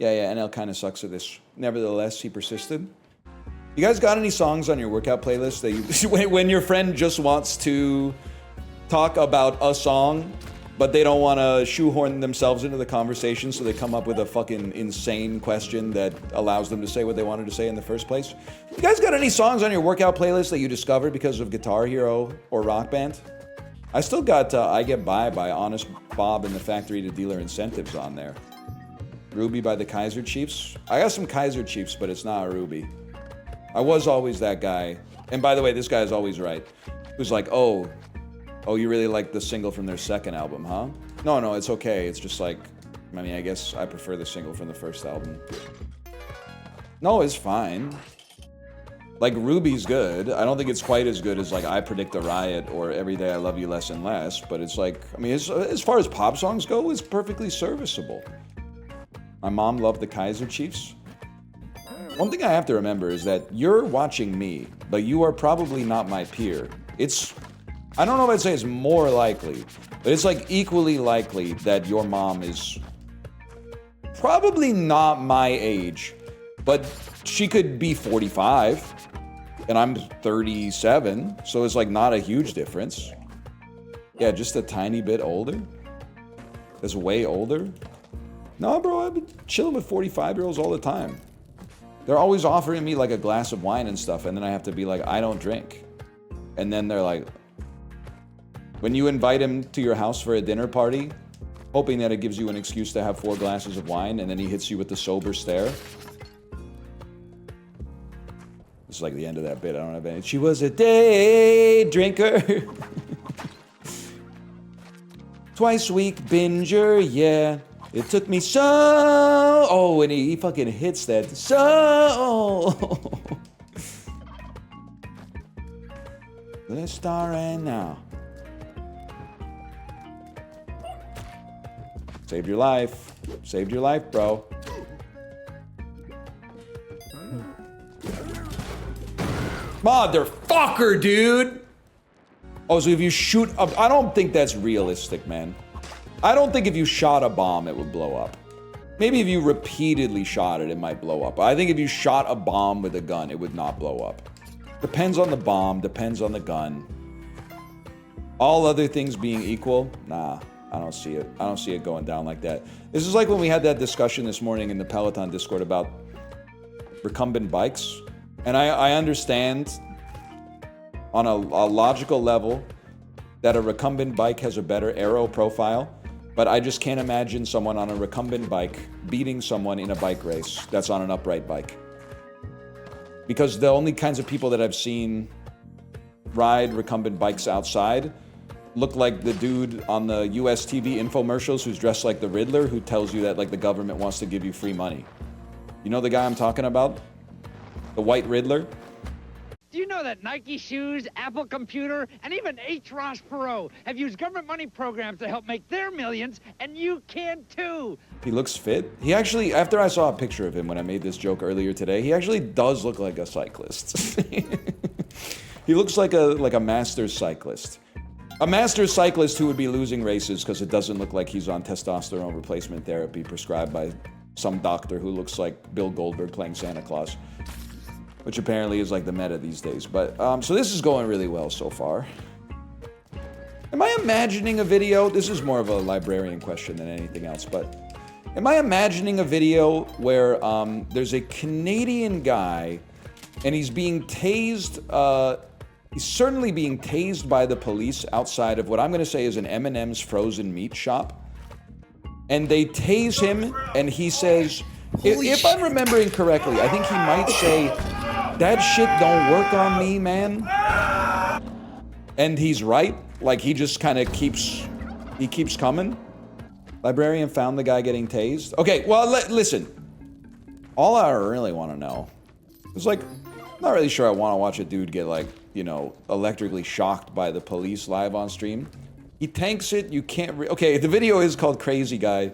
NL kind of sucks at this. Nevertheless, he persisted. You guys got any songs on your workout playlist that you, when your friend just wants to talk about a song, but they don't want to shoehorn themselves into the conversation, so they come up with a fucking insane question that allows them to say what they wanted to say in the first place? You guys got any songs on your workout playlist that you discovered because of Guitar Hero or Rock Band? I still got I Get by Honest Bob and the Factory to Dealer Incentives on there. Ruby by the Kaiser Chiefs. I got some Kaiser Chiefs, but it's not a Ruby. I was always that guy. And by the way, this guy is always right. Who's like, oh, you really like the single from their second album, huh? No, it's okay. It's just like, I mean, I guess I prefer the single from the first album. No, it's fine. Like, Ruby's good. I don't think it's quite as good as, like, I Predict a Riot or Every Day I Love You Less and Less, but it's like, I mean, as far as pop songs go, it's perfectly serviceable. My mom loved the Kaiser Chiefs. One thing I have to remember is that you're watching me, but you are probably not my peer. I don't know if I'd say it's more likely, but it's, like, equally likely that your mom is probably not my age, but she could be 45. And I'm 37, so it's like not a huge difference. Yeah, just a tiny bit older. That's way older. No, bro, I've been chilling with 45-year-olds all the time. They're always offering me like a glass of wine and stuff, and then I have to be like, I don't drink. And then they're like, when you invite him to your house for a dinner party, hoping that it gives you an excuse to have 4 glasses of wine, and then he hits you with the sober stare. It's like the end of that bit. I don't have any. She was a day drinker. Twice week binger, yeah. It took me so... Oh, and he fucking hits that. So... Let's start right now. Saved your life. Saved your life, bro. Motherfucker, dude! Oh, so if you shoot up... I don't think that's realistic, man. I don't think if you shot a bomb, it would blow up. Maybe if you repeatedly shot it, it might blow up. I think if you shot a bomb with a gun, it would not blow up. Depends on the bomb, depends on the gun. All other things being equal, nah, I don't see it. I don't see it going down like that. This is like when we had that discussion this morning in the Peloton Discord about recumbent bikes. And I understand on a logical level that a recumbent bike has a better aero profile, but I just can't imagine someone on a recumbent bike beating someone in a bike race that's on an upright bike. Because the only kinds of people that I've seen ride recumbent bikes outside look like the dude on the US TV infomercials who's dressed like the Riddler, who tells you that like the government wants to give you free money. You know the guy I'm talking about? The White Riddler? Do you know that Nike shoes, Apple Computer, and even H. Ross Perot have used government money programs to help make their millions, and you can too? He looks fit. He actually, after I saw a picture of him when I made this joke earlier today, he actually does look like a cyclist. He looks like a master cyclist. A master cyclist who would be losing races because it doesn't look like he's on testosterone replacement therapy prescribed by some doctor who looks like Bill Goldberg playing Santa Claus. Which apparently is like the meta these days. But, so this is going really well so far. Am I imagining a video? This is more of a librarian question than anything else, but am I imagining a video where there's a Canadian guy and he's being tased, he's certainly being tased by the police outside of what I'm gonna say is an M&M's frozen meat shop. And they tase him and he says, if I'm remembering correctly, I think he might say, "That shit don't work on me, man." And he's right. Like, he just kind of keeps coming. Librarian found the guy getting tased. Okay, well, listen. All I really want to know is, like, I'm not really sure I want to watch a dude get, like, you know, electrically shocked by the police live on stream. He tanks it, you can't okay, the video is called Crazy Guy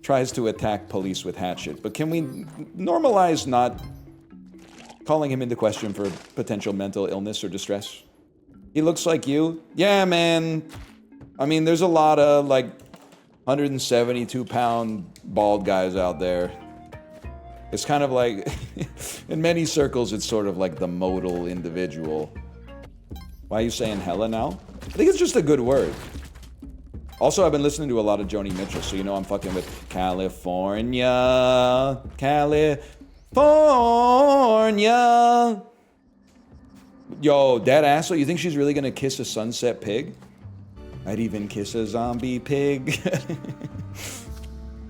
Tries to Attack Police with Hatchet, but can we normalize not calling him into question for potential mental illness or distress? He looks like you. Yeah, man. I mean, there's a lot of, like, 172-pound bald guys out there. It's kind of like, in many circles, it's sort of like the modal individual. Why are you saying hella now? I think it's just a good word. Also, I've been listening to a lot of Joni Mitchell, so you know I'm fucking with California. California. Yo, that asshole, you think she's really gonna kiss a sunset pig? I'd even kiss a zombie pig.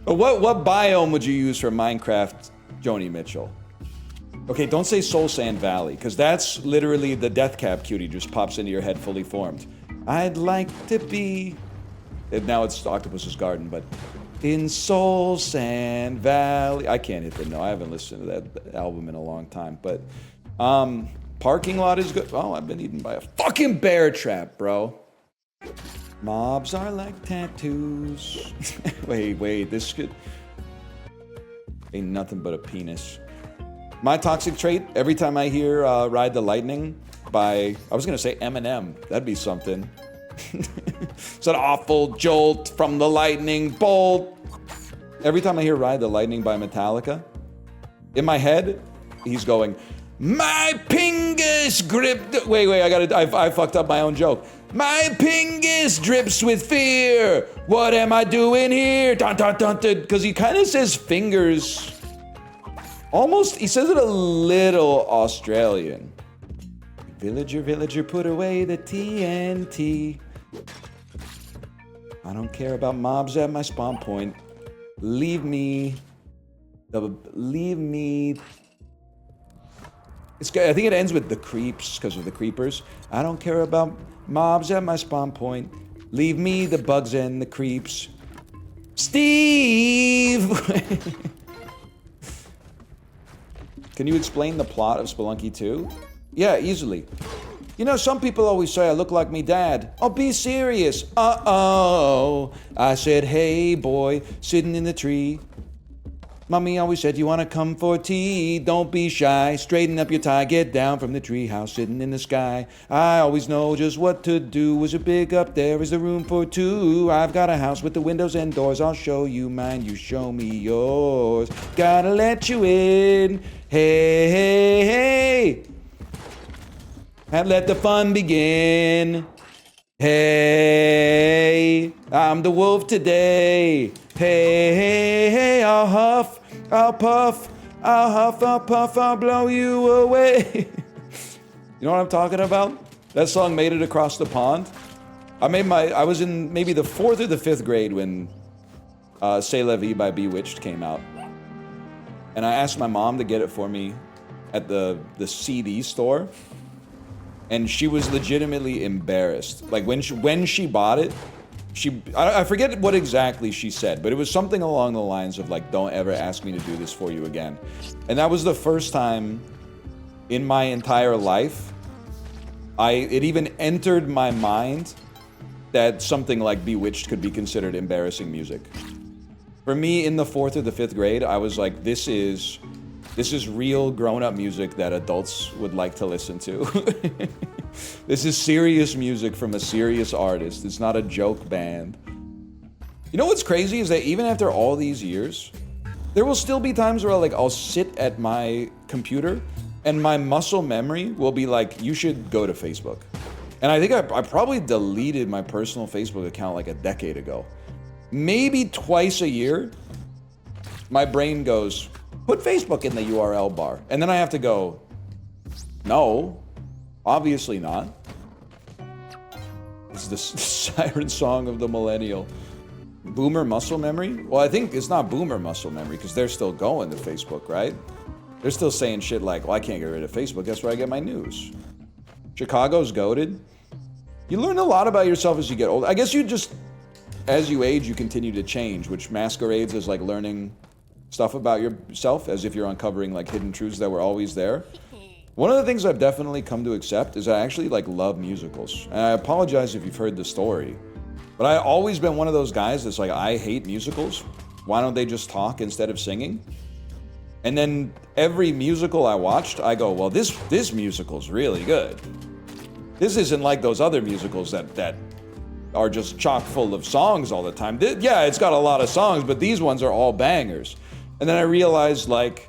What biome would you use for Minecraft, Joni Mitchell? Okay, don't say Soul Sand Valley, because that's literally the death cab cutie just pops into your head fully formed. I'd like to be... Now it's Octopus's Garden, but... In Soul Sand Valley... I can't hit the note. I haven't listened to that album in a long time, but... Parking lot is good. Oh, I've been eaten by a fucking bear trap, bro. Mobs are like tattoos. wait, this could... Ain't nothing but a penis. My toxic trait, every time I hear Ride the Lightning by... I was gonna say Eminem. That'd be something. It's an awful jolt from the lightning bolt. Every time I hear Ride the Lightning by Metallica, in my head, he's going... My pingus grip... Wait, I fucked up my own joke. My pingus drips with fear. What am I doing here? Dun dun dun dun. Because he kind of says fingers. Almost, he says it a little Australian. Villager, villager, put away the TNT. I don't care about mobs at my spawn point. Leave me. It's, I think it ends with the creeps, because of the creepers. I don't care about mobs at my spawn point. Leave me the bugs and the creeps. Steve! Can you explain the plot of Spelunky 2? Yeah, easily. You know, some people always say I look like me dad. Oh, be serious. Uh-oh. I said, hey, boy, sitting in the tree. Mommy always said you want to come for tea. Don't be shy. Straighten up your tie. Get down from the treehouse sitting in the sky. I always know just what to do. Is it big up there? Is there room for two? I've got a house with the windows and doors. I'll show you mine. You show me yours. Gotta let you in. Hey, hey, hey. And let the fun begin. Hey, I'm the wolf today. Hey, hey, hey, I'll huff, I'll puff, I'll huff, I'll puff, I'll blow you away. You know what I'm talking about? That song made it across the pond. I was in maybe the 4th or the 5th grade when C'est La Vie by Bewitched came out. And I asked my mom to get it for me at the CD store. And she was legitimately embarrassed. Like when she bought it, I forget what exactly she said, but it was something along the lines of like, don't ever ask me to do this for you again. And that was the first time in my entire life it even entered my mind that something like Bewitched could be considered embarrassing music. For me, in the 4th or the 5th grade, I was like, this is real grown-up music that adults would like to listen to. This is serious music from a serious artist. It's not a joke band. You know what's crazy is that even after all these years, there will still be times where I'll sit at my computer and my muscle memory will be like, you should go to Facebook. And I think I probably deleted my personal Facebook account like a decade ago. Maybe twice a year, my brain goes, put Facebook in the URL bar. And then I have to go, no, obviously not. It's the siren song of the millennial. Boomer muscle memory? Well, I think it's not boomer muscle memory because they're still going to Facebook, right? They're still saying shit like, well, I can't get rid of Facebook. That's where I get my news. Chicago's goated. You learn a lot about yourself as you get older. I guess you just, as you age, you continue to change, which masquerades as like learning stuff about yourself as if you're uncovering like hidden truths that were always there. One of the things I've definitely come to accept is I actually like love musicals. And I apologize if you've heard the story, but I've always been one of those guys that's like, I hate musicals. Why don't they just talk instead of singing? And then every musical I watched, I go, well, this musical's really good. This isn't like those other musicals that are just chock full of songs all the time. Yeah, it's got a lot of songs, but these ones are all bangers. And then I realized, like,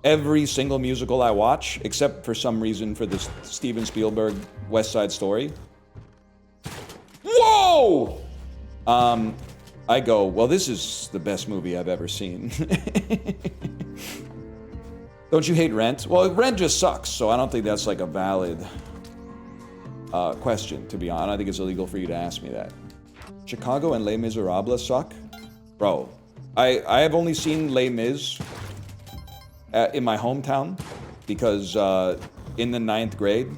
every single musical I watch, except for some reason for this Steven Spielberg West Side Story. Whoa! I go, well, this is the best movie I've ever seen. Don't you hate Rent? Well, Rent just sucks, so I don't think that's like a valid question, to be honest. I think it's illegal for you to ask me that. Chicago and Les Miserables suck? Bro, I have only seen Les Mis in my hometown because in the 9th grade,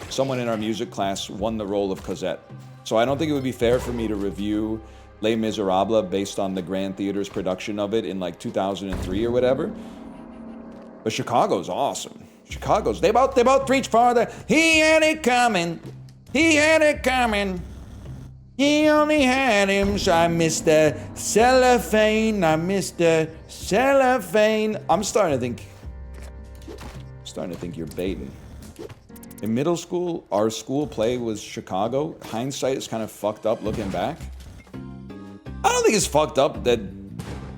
someone in our music class won the role of Cosette. So I don't think it would be fair for me to review Les Miserables based on the Grand Theater's production of it in like 2003 or whatever. But Chicago's awesome. Chicago's, they both reach farther. He had it coming. He had it coming. He only had him, so I missed the cellophane. I missed the cellophane. I'm starting to think you're baiting. In middle school, our school play was Chicago. Hindsight is kind of fucked up looking back. I don't think it's fucked up that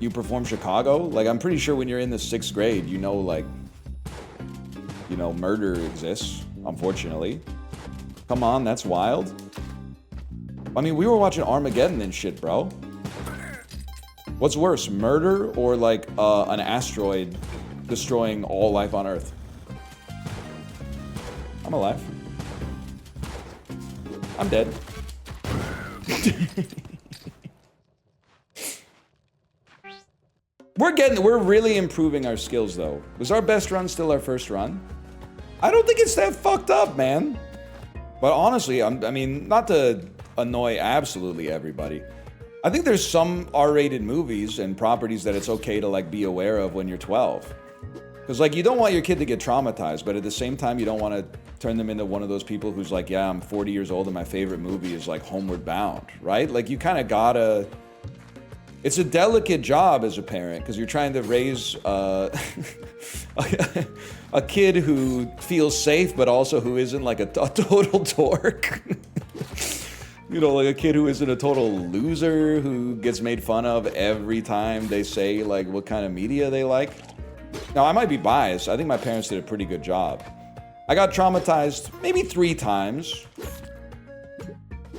you perform Chicago. Like, I'm pretty sure when you're in the 6th grade, you know, like, you know, murder exists, unfortunately. Come on, that's wild. I mean, we were watching Armageddon and shit, bro. What's worse, murder or like an asteroid destroying all life on Earth? I'm alive. I'm dead. We're really improving our skills though. Was our best run still our first run? I don't think it's that fucked up, man. But honestly, I mean, not to annoy absolutely everybody, I think there's some R-rated movies and properties that it's okay to like be aware of when you're 12. Because like you don't want your kid to get traumatized, but at the same time you don't want to turn them into one of those people who's like, yeah, I'm 40 years old and my favorite movie is like Homeward Bound, right? Like you kind of gotta It's a delicate job as a parent because you're trying to raise a kid who feels safe, but also who isn't like a total dork. You know, like a kid who isn't a total loser who gets made fun of every time they say like what kind of media they like. Now, I might be biased. I think my parents did a pretty good job. I got traumatized maybe 3 times.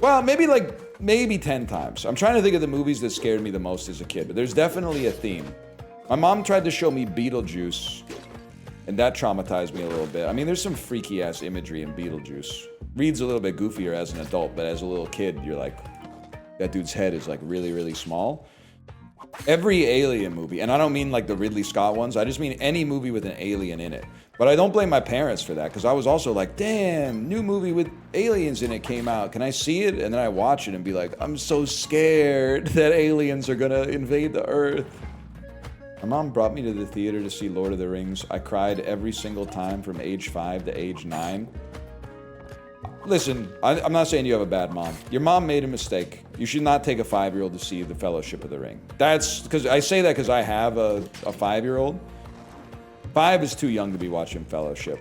Well, maybe 10 times. I'm trying to think of the movies that scared me the most as a kid, but there's definitely a theme. My mom tried to show me Beetlejuice, and that traumatized me a little bit. I mean, there's some freaky ass imagery in Beetlejuice. Reed's a little bit goofier as an adult, but as a little kid, you're like, that dude's head is like really, really small. Every alien movie, and I don't mean like the Ridley Scott ones, I just mean any movie with an alien in it. But I don't blame my parents for that, because I was also like, damn, new movie with aliens in it came out. Can I see it? And then I watch it and be like, I'm so scared that aliens are gonna invade the Earth. My mom brought me to the theater to see Lord of the Rings. I cried every single time from age 5 to age 9. Listen, I'm not saying you have a bad mom. Your mom made a mistake. You should not take a 5-year-old to see The Fellowship of the Ring. That's because I say that because I have a 5-year-old. 5 is too young to be watching Fellowship.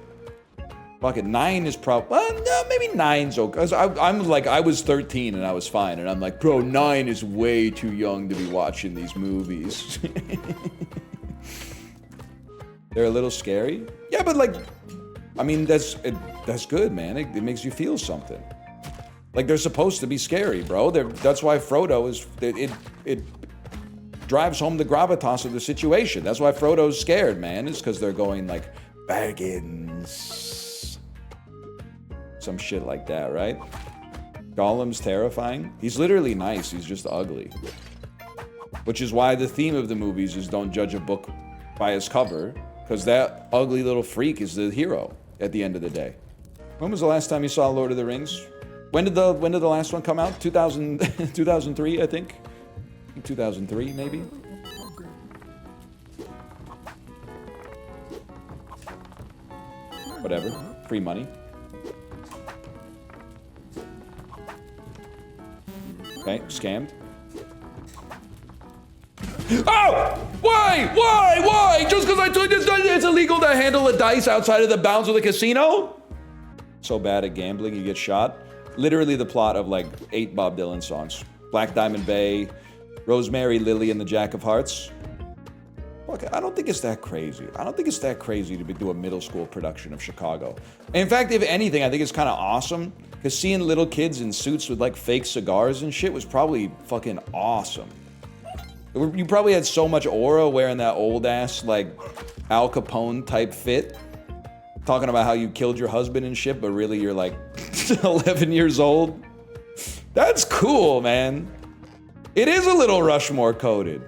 Fuck it, 9 is probably, well, no, maybe 9's okay. I'm like, I was 13 and I was fine. And I'm like, bro, 9 is way too young to be watching these movies. They're a little scary. Yeah, but like, I mean, that's good, man. It makes you feel something. Like, they're supposed to be scary, bro. That's why Frodo is, it drives home the gravitas of the situation. That's why Frodo's scared, man. It's because they're going like, Baggins. Some shit like that, right? Gollum's terrifying. He's literally nice. He's just ugly. Which is why the theme of the movies is don't judge a book by its cover. Because that ugly little freak is the hero at the end of the day. When was the last time you saw Lord of the Rings? When did the last one come out? 2003, I think. 2003, maybe. Whatever. Free money. Okay, scammed. Oh! Why? Just because I took this, it's illegal to handle a dice outside of the bounds of the casino? So bad at gambling, you get shot. Literally the plot of like 8 Bob Dylan songs. Black Diamond Bay, Rosemary, Lily, and the Jack of Hearts. Look, I don't think it's that crazy. I don't think it's that crazy to do a middle school production of Chicago. In fact, if anything, I think it's kind of awesome. Because seeing little kids in suits with like fake cigars and shit was probably fucking awesome. You probably had so much aura wearing that old ass like Al Capone type fit. Talking about how you killed your husband and shit, but really you're like 11 years old. That's cool, man. It is a little Rushmore coded.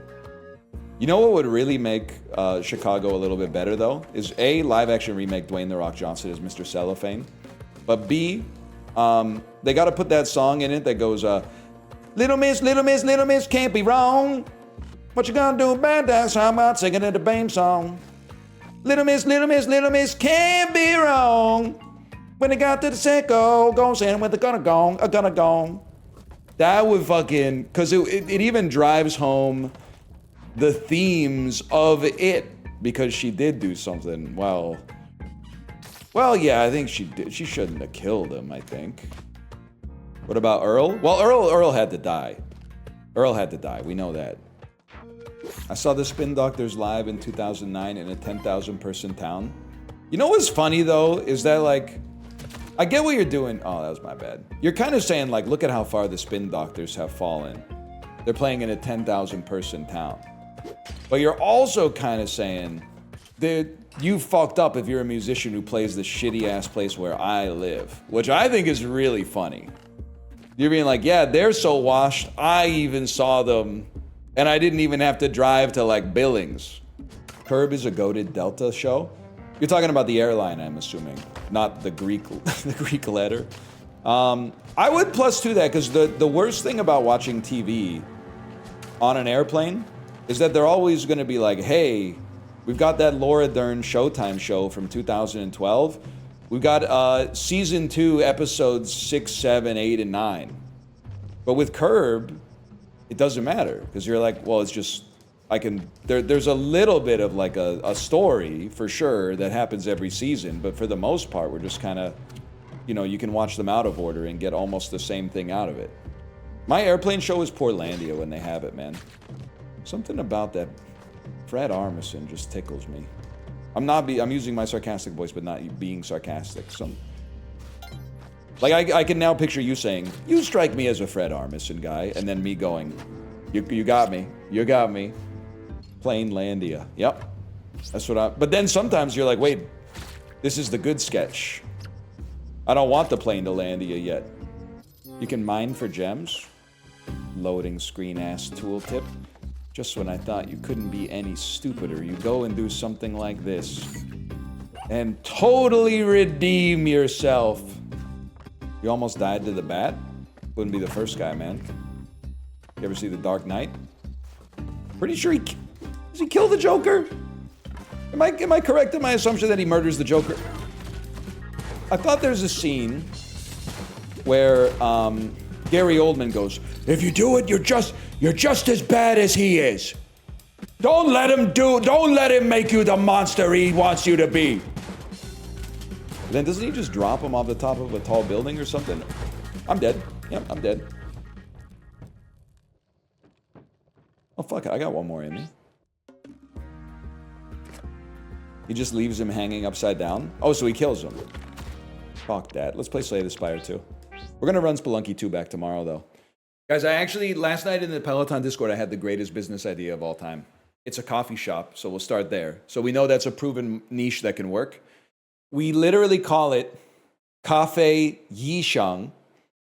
You know what would really make Chicago a little bit better though? Is A, live action remake Dwayne The Rock Johnson as Mr. Cellophane. But B, they gotta put that song in it that goes, Little Miss, can't be wrong. What you gonna do about that? So I'm out singing the BAME song. Little Miss, can't be wrong. When they got to the sicko, go sing with a gonna gong. That would fucking, cause it even drives home the themes of it, because she did do something, well, yeah, I think she did. She shouldn't have killed him, I think. What about Earl? Well, Earl had to die. We know that. I saw the Spin Doctors live in 2009 in a 10,000 person town. You know what's funny though, is that like, I get what you're doing. Oh, that was my bad. You're kind of saying like, look at how far the Spin Doctors have fallen. They're playing in a 10,000 person town. But you're also kind of saying that you fucked up if you're a musician who plays the shitty ass place where I live, which I think is really funny. You're being like, yeah, they're so washed. I even saw them and I didn't even have to drive to like Billings. Curb is a goated Delta show. You're talking about the airline, I'm assuming, not the Greek letter. I would +2 that, because the worst thing about watching TV on an airplane is that they're always going to be like, hey, we've got that Laura Dern Showtime show from 2012. We've got season 2, episodes 6, 7, 8, and 9. But with Curb, it doesn't matter because you're like, well, it's just there's a little bit of like a story for sure that happens every season, but for the most part, we're just kind of, you know, you can watch them out of order and get almost the same thing out of it. My airplane show is Portlandia when they have it, man. Something about that Fred Armisen just tickles me. I'm using my sarcastic voice, but not being sarcastic. Like I can now picture you saying, "You strike me as a Fred Armisen guy," and then me going, "You got me. You got me." Planelandia. Yep. That's what but then sometimes you're like, wait, this is the good sketch. I don't want the Planelandia yet. You can mine for gems. Loading screen ass tooltip. Just when I thought you couldn't be any stupider, you go and do something like this. And totally redeem yourself. You almost died to the bat? Wouldn't be the first guy, man. You ever see The Dark Knight? Pretty sure does he kill the Joker? Am I correct in my assumption that he murders the Joker? I thought there's a scene where Gary Oldman goes, "If you do it, you're just as bad as he is. Don't let him make you the monster he wants you to be." Then doesn't he just drop him off the top of a tall building or something? I'm dead. Yep, I'm dead. Oh fuck it, I got one more in me. He just leaves him hanging upside down? Oh, so he kills him. Fuck that. Let's play Slay the Spire 2. We're gonna run Spelunky 2 back tomorrow, though. Guys, last night in the Peloton Discord, I had the greatest business idea of all time. It's a coffee shop, so we'll start there. So we know that's a proven niche that can work. We literally call it Cafe Yishang,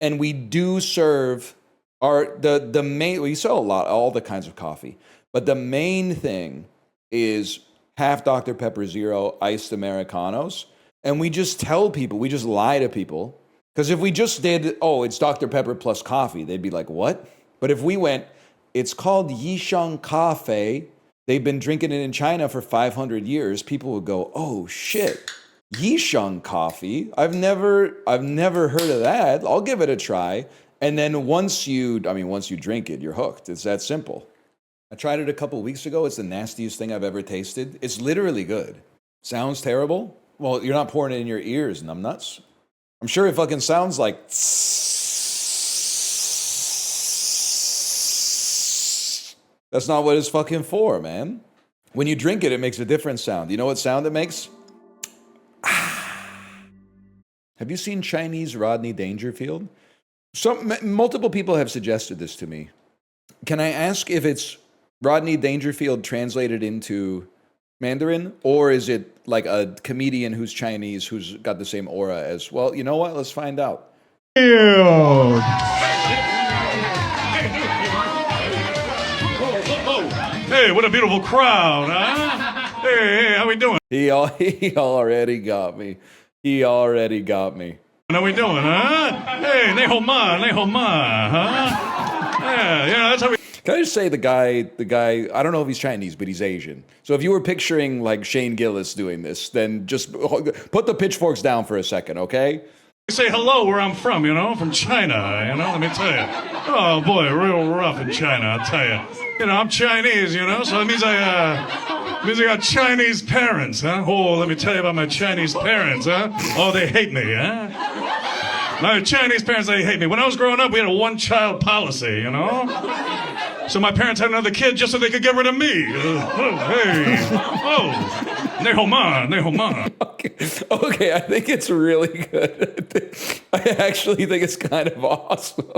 and we do serve the main, we sell all the kinds of coffee, but the main thing is half Dr. Pepper Zero iced Americanos. And we just tell people, we just lie to people. Because if we just did, oh, it's Dr. Pepper plus coffee, they'd be like, what? But if we went, it's called Yishang Cafe. They've been drinking it in China for 500 years. People would go, oh shit, Yishang Coffee? I've never heard of that. I'll give it a try. And then once you drink it, you're hooked. It's that simple. I tried it a couple weeks ago. It's the nastiest thing I've ever tasted. It's literally good. Sounds terrible? Well, you're not pouring it in your ears, numbnuts. I'm sure it fucking sounds like... That's not what it's fucking for, man. When you drink it, it makes a different sound. You know what sound it makes? Have you seen Chinese Rodney Dangerfield? Multiple people have suggested this to me. Can I ask if it's Rodney Dangerfield translated into Mandarin, or is it like a comedian who's Chinese who's got the same aura as, well, you know what? Let's find out. Hey, what a beautiful crowd, huh? Hey, how we doing? He already got me. How we doing, huh? Hey, neho ma, huh? Yeah, that's how we... Can I just say the guy, I don't know if he's Chinese, but he's Asian. So if you were picturing like Shane Gillis doing this, then just put the pitchforks down for a second, okay? Say hello where I'm from, from China, let me tell you. Oh boy, real rough in China, I'll tell you. I'm Chinese, so it means I got Chinese parents, huh? Oh, let me tell you about my Chinese parents, huh? Oh, they hate me, huh? My Chinese parents, they hate me. When I was growing up, we had a one-child policy, So my parents had another kid just so they could get rid of me. Neho ma. Okay, I think it's really good. I actually think it's kind of awesome.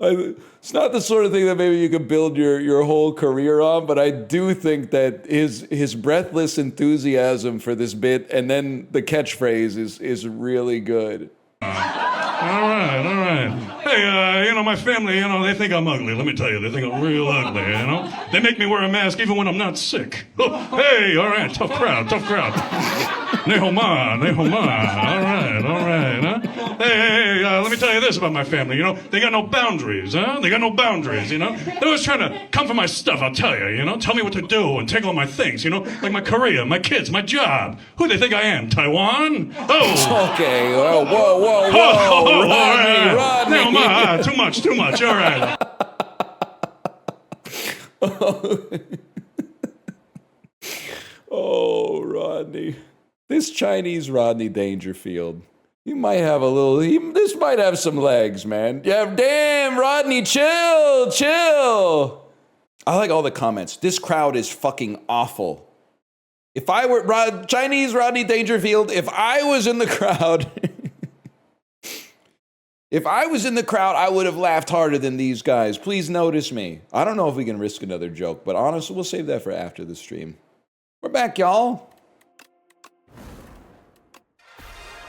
It's not the sort of thing that maybe you could build your whole career on, but I do think that his breathless enthusiasm for this bit and then the catchphrase is really good. All right. Hey, my family, they think I'm ugly. Let me tell you, they think I'm real ugly, They make me wear a mask even when I'm not sick. Oh, hey, all right, tough crowd. Neho ma. All right, huh? Hey, let me tell you this about my family, They got no boundaries, huh? They're always trying to come for my stuff, I'll tell you, Tell me what to do and take all my things, Like my career, my kids, my job. Who do they think I am, Taiwan? Oh! Okay, whoa. Rodney. Neho ma, too much, all right. Oh, Rodney. This Chinese Rodney Dangerfield. He might have a little, this might have some legs, man. Yeah, damn, Rodney, chill. I like all the comments. This crowd is fucking awful. If I were Chinese Rodney Dangerfield, if I was in the crowd, I would have laughed harder than these guys. Please notice me. I don't know if we can risk another joke, but honestly, we'll save that for after the stream. We're back, y'all.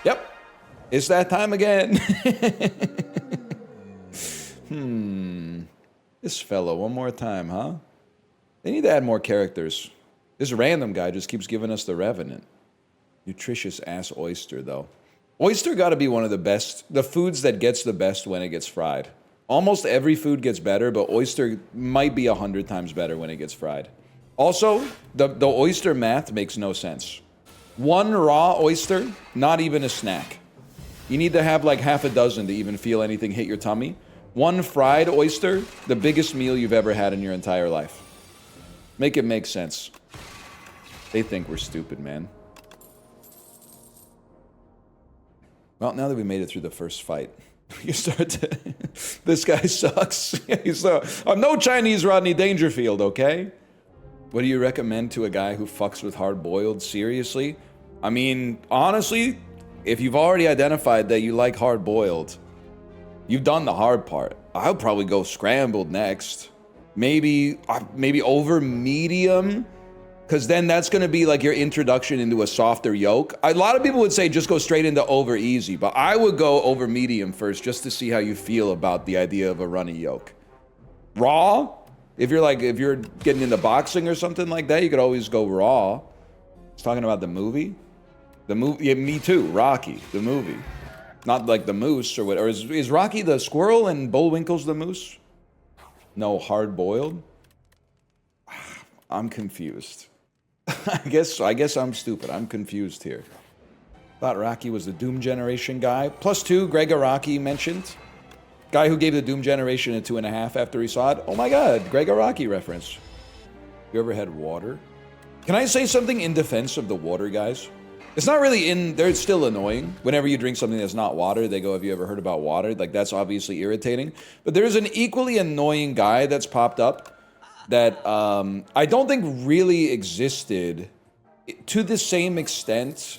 Yep. It's that time again. This fellow, one more time, huh? They need to add more characters. This random guy just keeps giving us the Revenant. Nutritious ass oyster, though. Oyster gotta be one of the best, the foods that gets the best when it gets fried. Almost every food gets better, but oyster might be 100 times better when it gets fried. Also, the oyster math makes no sense. One raw oyster, not even a snack. You need to have like half a dozen to even feel anything hit your tummy. One fried oyster, the biggest meal you've ever had in your entire life. Make it make sense. They think we're stupid, man. Well, now that we made it through the first fight, you start to... This guy sucks. I'm no Chinese Rodney Dangerfield, okay? What do you recommend to a guy who fucks with hard-boiled? Seriously? I mean, honestly, if you've already identified that you like hard-boiled, you've done the hard part. I'll probably go scrambled next. Maybe over medium, because then that's going to be like your introduction into a softer yolk. A lot of people would say just go straight into over easy, but I would go over medium first just to see how you feel about the idea of a runny yolk. Raw? If you're getting into boxing or something like that, you could always go raw. It's talking about the movie? Yeah, me too, Rocky, the movie. Not like the moose or whatever. Is Rocky the squirrel and Bullwinkle's the moose? No, hard-boiled? I'm confused. I guess I'm stupid. I'm confused here. Thought Rocky was the Doom Generation guy. +2, Greg Araki mentioned. Guy who gave the Doom Generation a 2.5 after he saw it. Oh my god, Greg Araki reference. You ever had water? Can I say something in defense of the water guys? It's not really they're still annoying. Whenever you drink something that's not water, they go, have you ever heard about water? Like, that's obviously irritating. But there's an equally annoying guy that's popped up that I don't think really existed to the same extent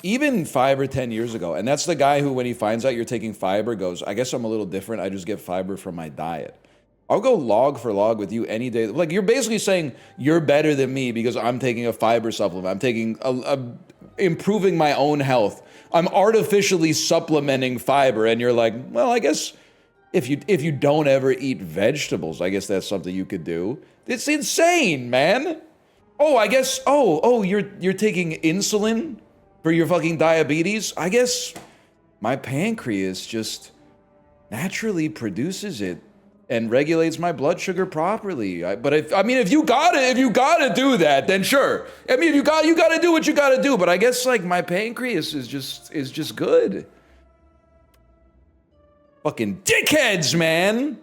even 5 or 10 years ago. And that's the guy who, when he finds out you're taking fiber, goes, I guess I'm a little different. I just get fiber from my diet. I'll go log for log with you any day. Like, you're basically saying you're better than me because I'm taking a fiber supplement. I'm taking improving my own health. I'm artificially supplementing fiber. And you're like, well, I guess if you don't ever eat vegetables, I guess that's something you could do. It's insane, man. Oh, I guess, you're taking insulin for your fucking diabetes? I guess my pancreas just naturally produces it and regulates my blood sugar properly. But if you gotta do that, then sure. I mean, if you gotta do what you gotta do. But I guess like my pancreas is just good. Fucking dickheads, man.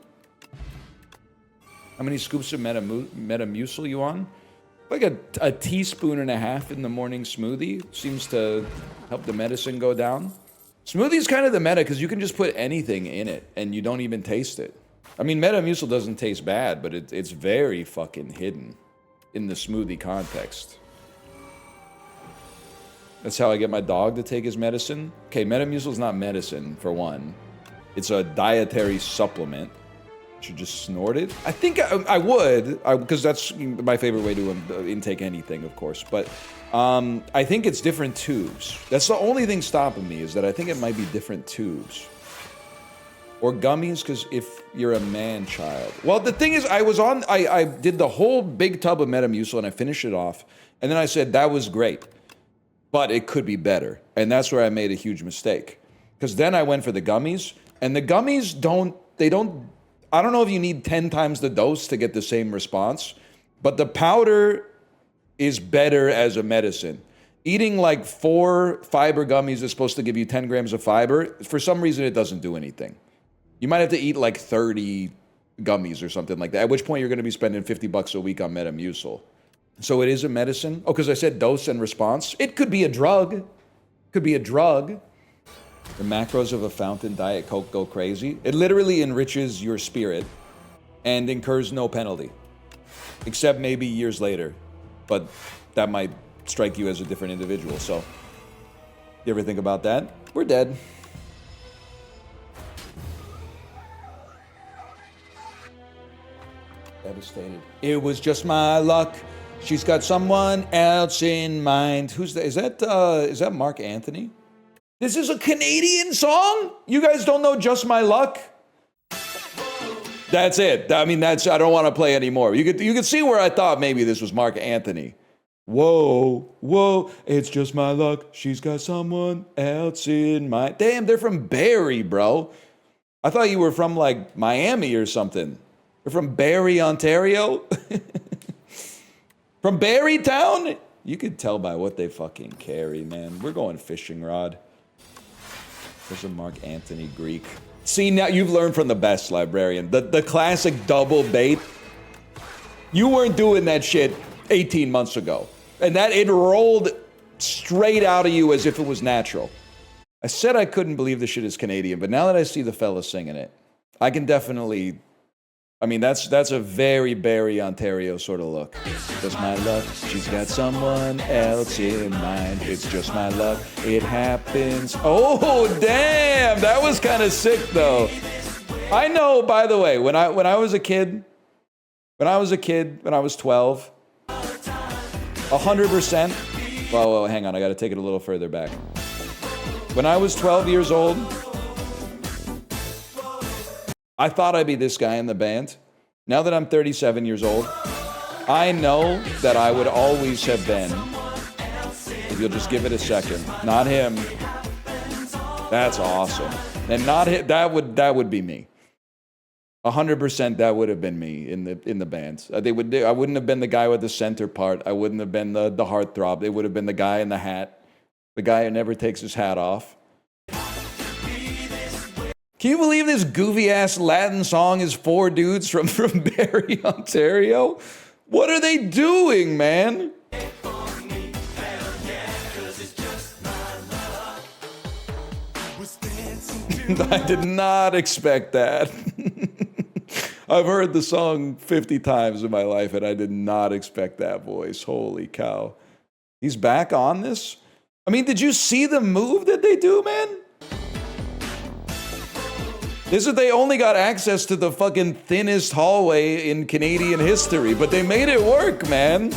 How many scoops of Metamucil you on? Like a teaspoon and a half in the morning smoothie seems to help the medicine go down. Smoothie's kind of the meta because you can just put anything in it and you don't even taste it. I mean, Metamucil doesn't taste bad, but it's very fucking hidden in the smoothie context. That's how I get my dog to take his medicine. Okay, Metamucil's not medicine, for one. It's a dietary supplement. Should just snort it? I think I would, because that's my favorite way to intake anything, of course. But I think it's different tubes. That's the only thing stopping me, is that I think it might be different tubes. Or gummies, because if you're a man-child. Well, the thing is, I did the whole big tub of Metamucil and I finished it off. And then I said, that was great, but it could be better. And that's where I made a huge mistake. Because then I went for the gummies, and the gummies I don't know if you need 10 times the dose to get the same response, but the powder is better as a medicine. Eating like 4 fiber gummies is supposed to give you 10 grams of fiber. For some reason, it doesn't do anything. You might have to eat like 30 gummies or something like that. At which point you're going to be spending $50 a week on Metamucil. So it is a medicine. Oh, because I said dose and response. It could be a drug. Could be a drug. The macros of a fountain Diet Coke go crazy. It literally enriches your spirit and incurs no penalty. Except maybe years later. But that might strike you as a different individual. So, you ever think about that? We're dead. Devastated. It was just my luck. She's got someone else in mind. Who's that? Is that Mark Anthony? This is a Canadian song? You guys don't know Just My Luck? That's it. I mean, I don't want to play anymore. You could see where I thought maybe this was Mark Anthony. Whoa, whoa, it's just my luck. She's got someone else in mind. Damn, they're from Barrie, bro. I thought you were from like Miami or something. You're from Barrie, Ontario? From Barrie Town? You could tell by what they fucking carry, man. We're going fishing rod. There's a Mark Anthony Greek. See, now you've learned from the best, librarian. The classic double bait. You weren't doing that shit 18 months ago. And that it rolled straight out of you as if it was natural. I said I couldn't believe this shit is Canadian, but now that I see the fella singing it, I can definitely... I mean, that's a very Barrie, Ontario sort of look. Just my luck, she's got someone else in mind. It's just my luck, it happens. Oh, damn, that was kind of sick, though. I know, by the way, when I was a kid, when I was 12, 100%. Whoa, hang on, I got to take it a little further back. When I was 12 years old, I thought I'd be this guy in the band. Now that I'm 37 years old, I know that I would always have been, if you'll just give it a second, not him. That's awesome. And not him, that would be me. 100% that would have been me in the band. I wouldn't have been the guy with the center part. I wouldn't have been the heartthrob. It would have been the guy in the hat. The guy who never takes his hat off. Can you believe this goofy-ass Latin song is 4 dudes from Barrie, Ontario? What are they doing, man? I did not expect that. I've heard the song 50 times in my life, and I did not expect that voice. Holy cow. He's back on this? I mean, did you see the move that they do, man? This is, they only got access to the fucking thinnest hallway in Canadian history, but they made it work, man.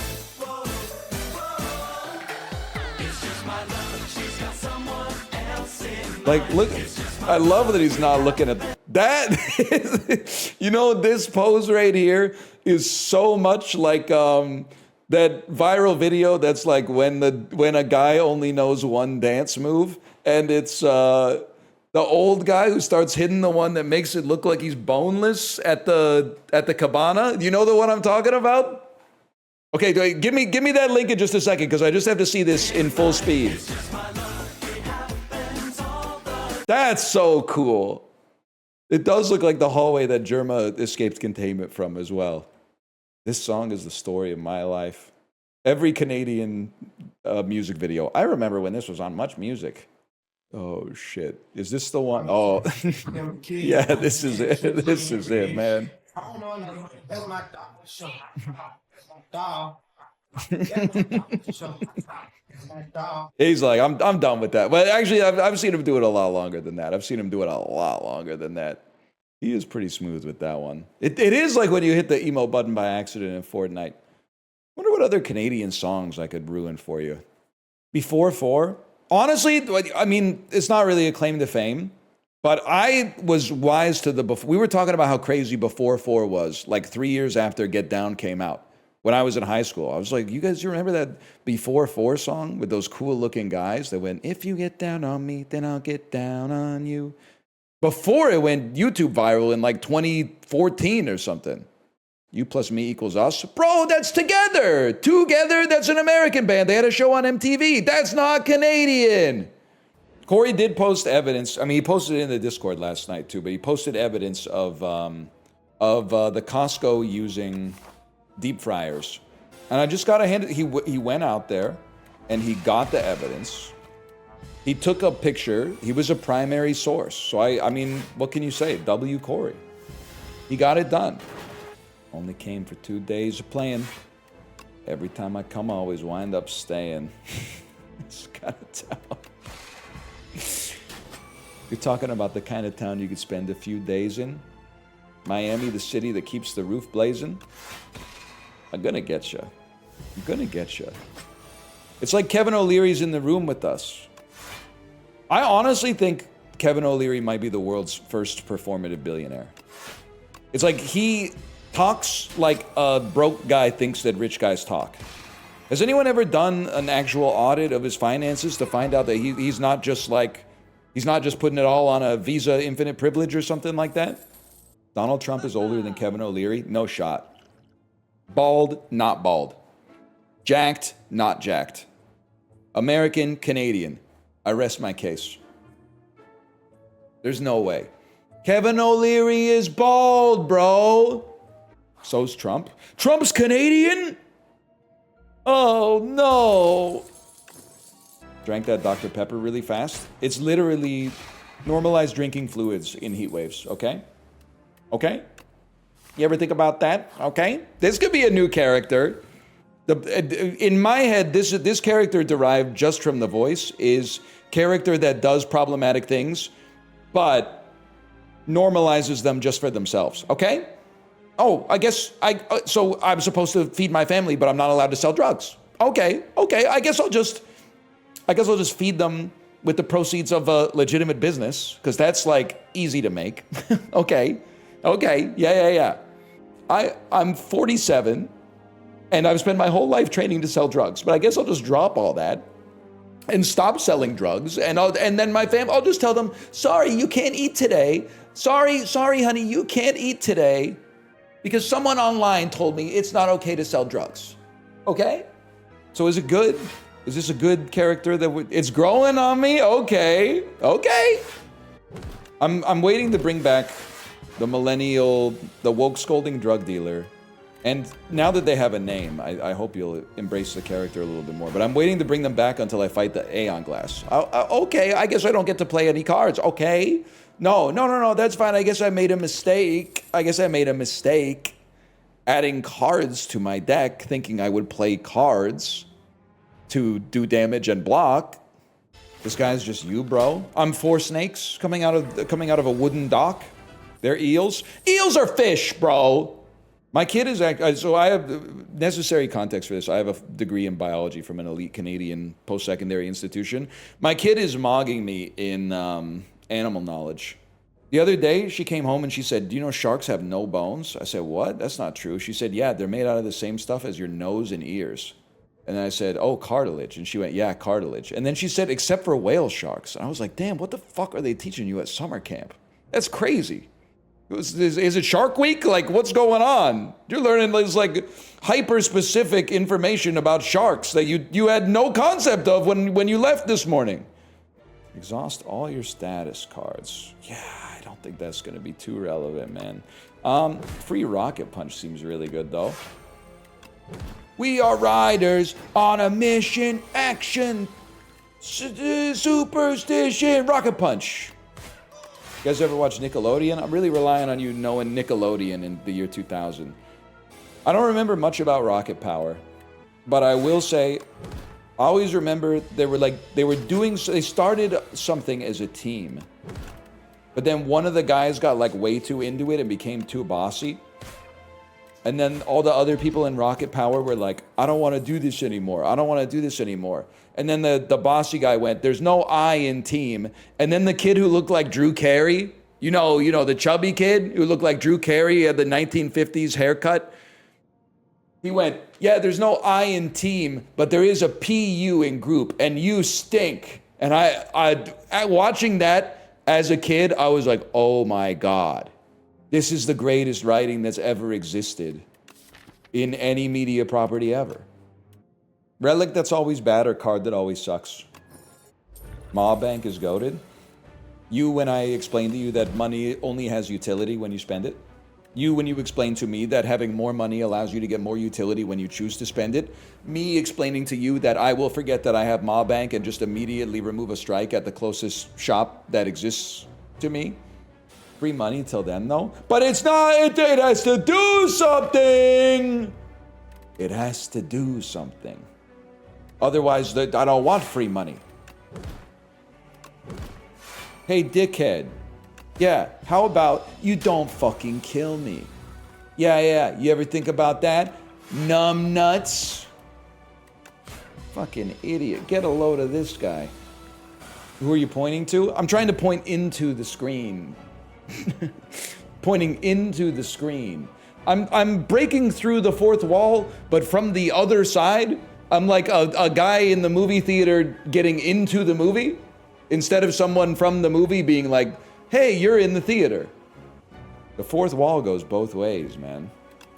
Like, look, I love that he's not looking at that. You know, this pose right here is so much like that viral video that's like when a guy only knows one dance move, and it's the old guy who starts hitting the one that makes it look like he's boneless at the cabana. You know the one I'm talking about? Okay, give me that link in just a second, because I just have to see this in full speed. That's so cool. It does look like the hallway that Germa escaped containment from as well. This song is the story of my life. Every Canadian music video. I remember when this was on Much Music. Oh, shit. Is this the one? Oh, yeah, this is it. This is it, man. He's like, I'm done with that. But actually, I've seen him do it a lot longer than that. He is pretty smooth with that one. It is like when you hit the emote button by accident in Fortnite. Wonder what other Canadian songs I could ruin for you. Before 4? Honestly, I mean, it's not really a claim to fame, but I was wise to the before. We were talking about how crazy Before 4 was, like 3 years after Get Down came out. When I was in high school, I was like, you guys, you remember that Before 4 song with those cool looking guys that went, if you get down on me, then I'll get down on you. Before it went YouTube viral in like 2014 or something. You plus me equals us. Bro, that's Together. Together, that's an American band. They had a show on MTV. That's not Canadian. Corey did post evidence. I mean, he posted it in the Discord last night too, but he posted evidence of of the Costco using deep fryers. And I just got to hand it, he went out there and he got the evidence. He took a picture. He was a primary source. So I mean, what can you say? W. Corey. He got it done. Only came for 2 days of playing. Every time I come, I always wind up staying. Just gotta tell. You're talking about the kind of town you could spend a few days in? Miami, the city that keeps the roof blazing? I'm gonna get you. I'm gonna get you. It's like Kevin O'Leary's in the room with us. I honestly think Kevin O'Leary might be the world's first performative billionaire. It's like he talks like a broke guy thinks that rich guys talk. Has anyone ever done an actual audit of his finances to find out that he's not just putting it all on a Visa Infinite Privilege or something like that? Donald Trump is older than Kevin O'Leary? No shot. Bald, not bald. Jacked, not jacked. American, Canadian. I rest my case. There's no way. Kevin O'Leary is bald, bro. So's Trump. Trump's Canadian? Oh, no. Drank that Dr. Pepper really fast. It's literally normalized drinking fluids in heat waves, okay? Okay? You ever think about that? Okay? This could be a new character. In my head, this character derived just from the voice is character that does problematic things, but normalizes them just for themselves, okay? Oh, I guess so I'm supposed to feed my family, but I'm not allowed to sell drugs. Okay, I guess I'll just feed them with the proceeds of a legitimate business, because that's like easy to make. Okay, yeah. I'm 47, and I've spent my whole life training to sell drugs, but I guess I'll just drop all that and stop selling drugs, and then my family, I'll just tell them, sorry, you can't eat today. Sorry, honey, you can't eat today because someone online told me it's not okay to sell drugs. Okay? So is it good? Is this a good character it's growing on me? Okay. I'm waiting to bring back the millennial, the woke scolding drug dealer. And now that they have a name, I hope you'll embrace the character a little bit more. But I'm waiting to bring them back until I fight the Aeon Glass. Okay, I guess I don't get to play any cards. Okay. No, that's fine. I guess I made a mistake. Adding cards to my deck, thinking I would play cards to do damage and block. This guy's just you, bro. I'm 4 snakes coming out of a wooden dock. They're eels. Eels are fish, bro. My kid is so I have necessary context for this. I have a degree in biology from an elite Canadian post-secondary institution. My kid is mogging me in animal knowledge. The other day, she came home and she said, do you know sharks have no bones? I said, what? That's not true. She said, yeah, they're made out of the same stuff as your nose and ears. And then I said, oh, cartilage. And she went, yeah, cartilage. And then she said, except for whale sharks. And I was like, damn, what the fuck are they teaching you at summer camp? That's crazy. Is it Shark Week? Like, what's going on? You're learning this like hyper-specific information about sharks that you had no concept of when you left this morning. Exhaust all your status cards. Yeah, I don't think that's going to be too relevant, man. Free Rocket Punch seems really good, though. We are riders on a mission, action, superstition, Rocket Punch. You guys ever watch Nickelodeon? I'm really relying on you knowing Nickelodeon in the year 2000. I don't remember much about Rocket Power, but I will say, I always remember they started something as a team, but then one of the guys got like way too into it and became too bossy. And then all the other people in Rocket Power were like, I don't want to do this anymore. And then the bossy guy went, there's no I in team. And then the kid who looked like Drew Carey, you know, the chubby kid who looked like Drew Carey had the 1950s haircut. He went, yeah, there's no I in team, but there is a PU in group, and you stink. And I watching that as a kid, I was like, oh my God. This is the greatest writing that's ever existed in any media property ever. Relic that's always bad or card that always sucks. Mob Bank is goated. When I explained to you that money only has utility when you spend it. When you explain to me that having more money allows you to get more utility when you choose to spend it. Me explaining to you that I will forget that I have Ma Bank and just immediately remove a strike at the closest shop that exists to me. Free money till then, though. But it's not, it has to do something. It has to do something. Otherwise, I don't want free money. Hey, dickhead. Yeah, how about you don't fucking kill me? Yeah, you ever think about that? Numb nuts? Fucking idiot. Get a load of this guy. Who are you pointing to? I'm trying to point into the screen. Pointing into the screen. I'm breaking through the fourth wall, but from the other side. I'm like a guy in the movie theater getting into the movie, instead of someone from the movie being like, hey, you're in the theater. The fourth wall goes both ways, man.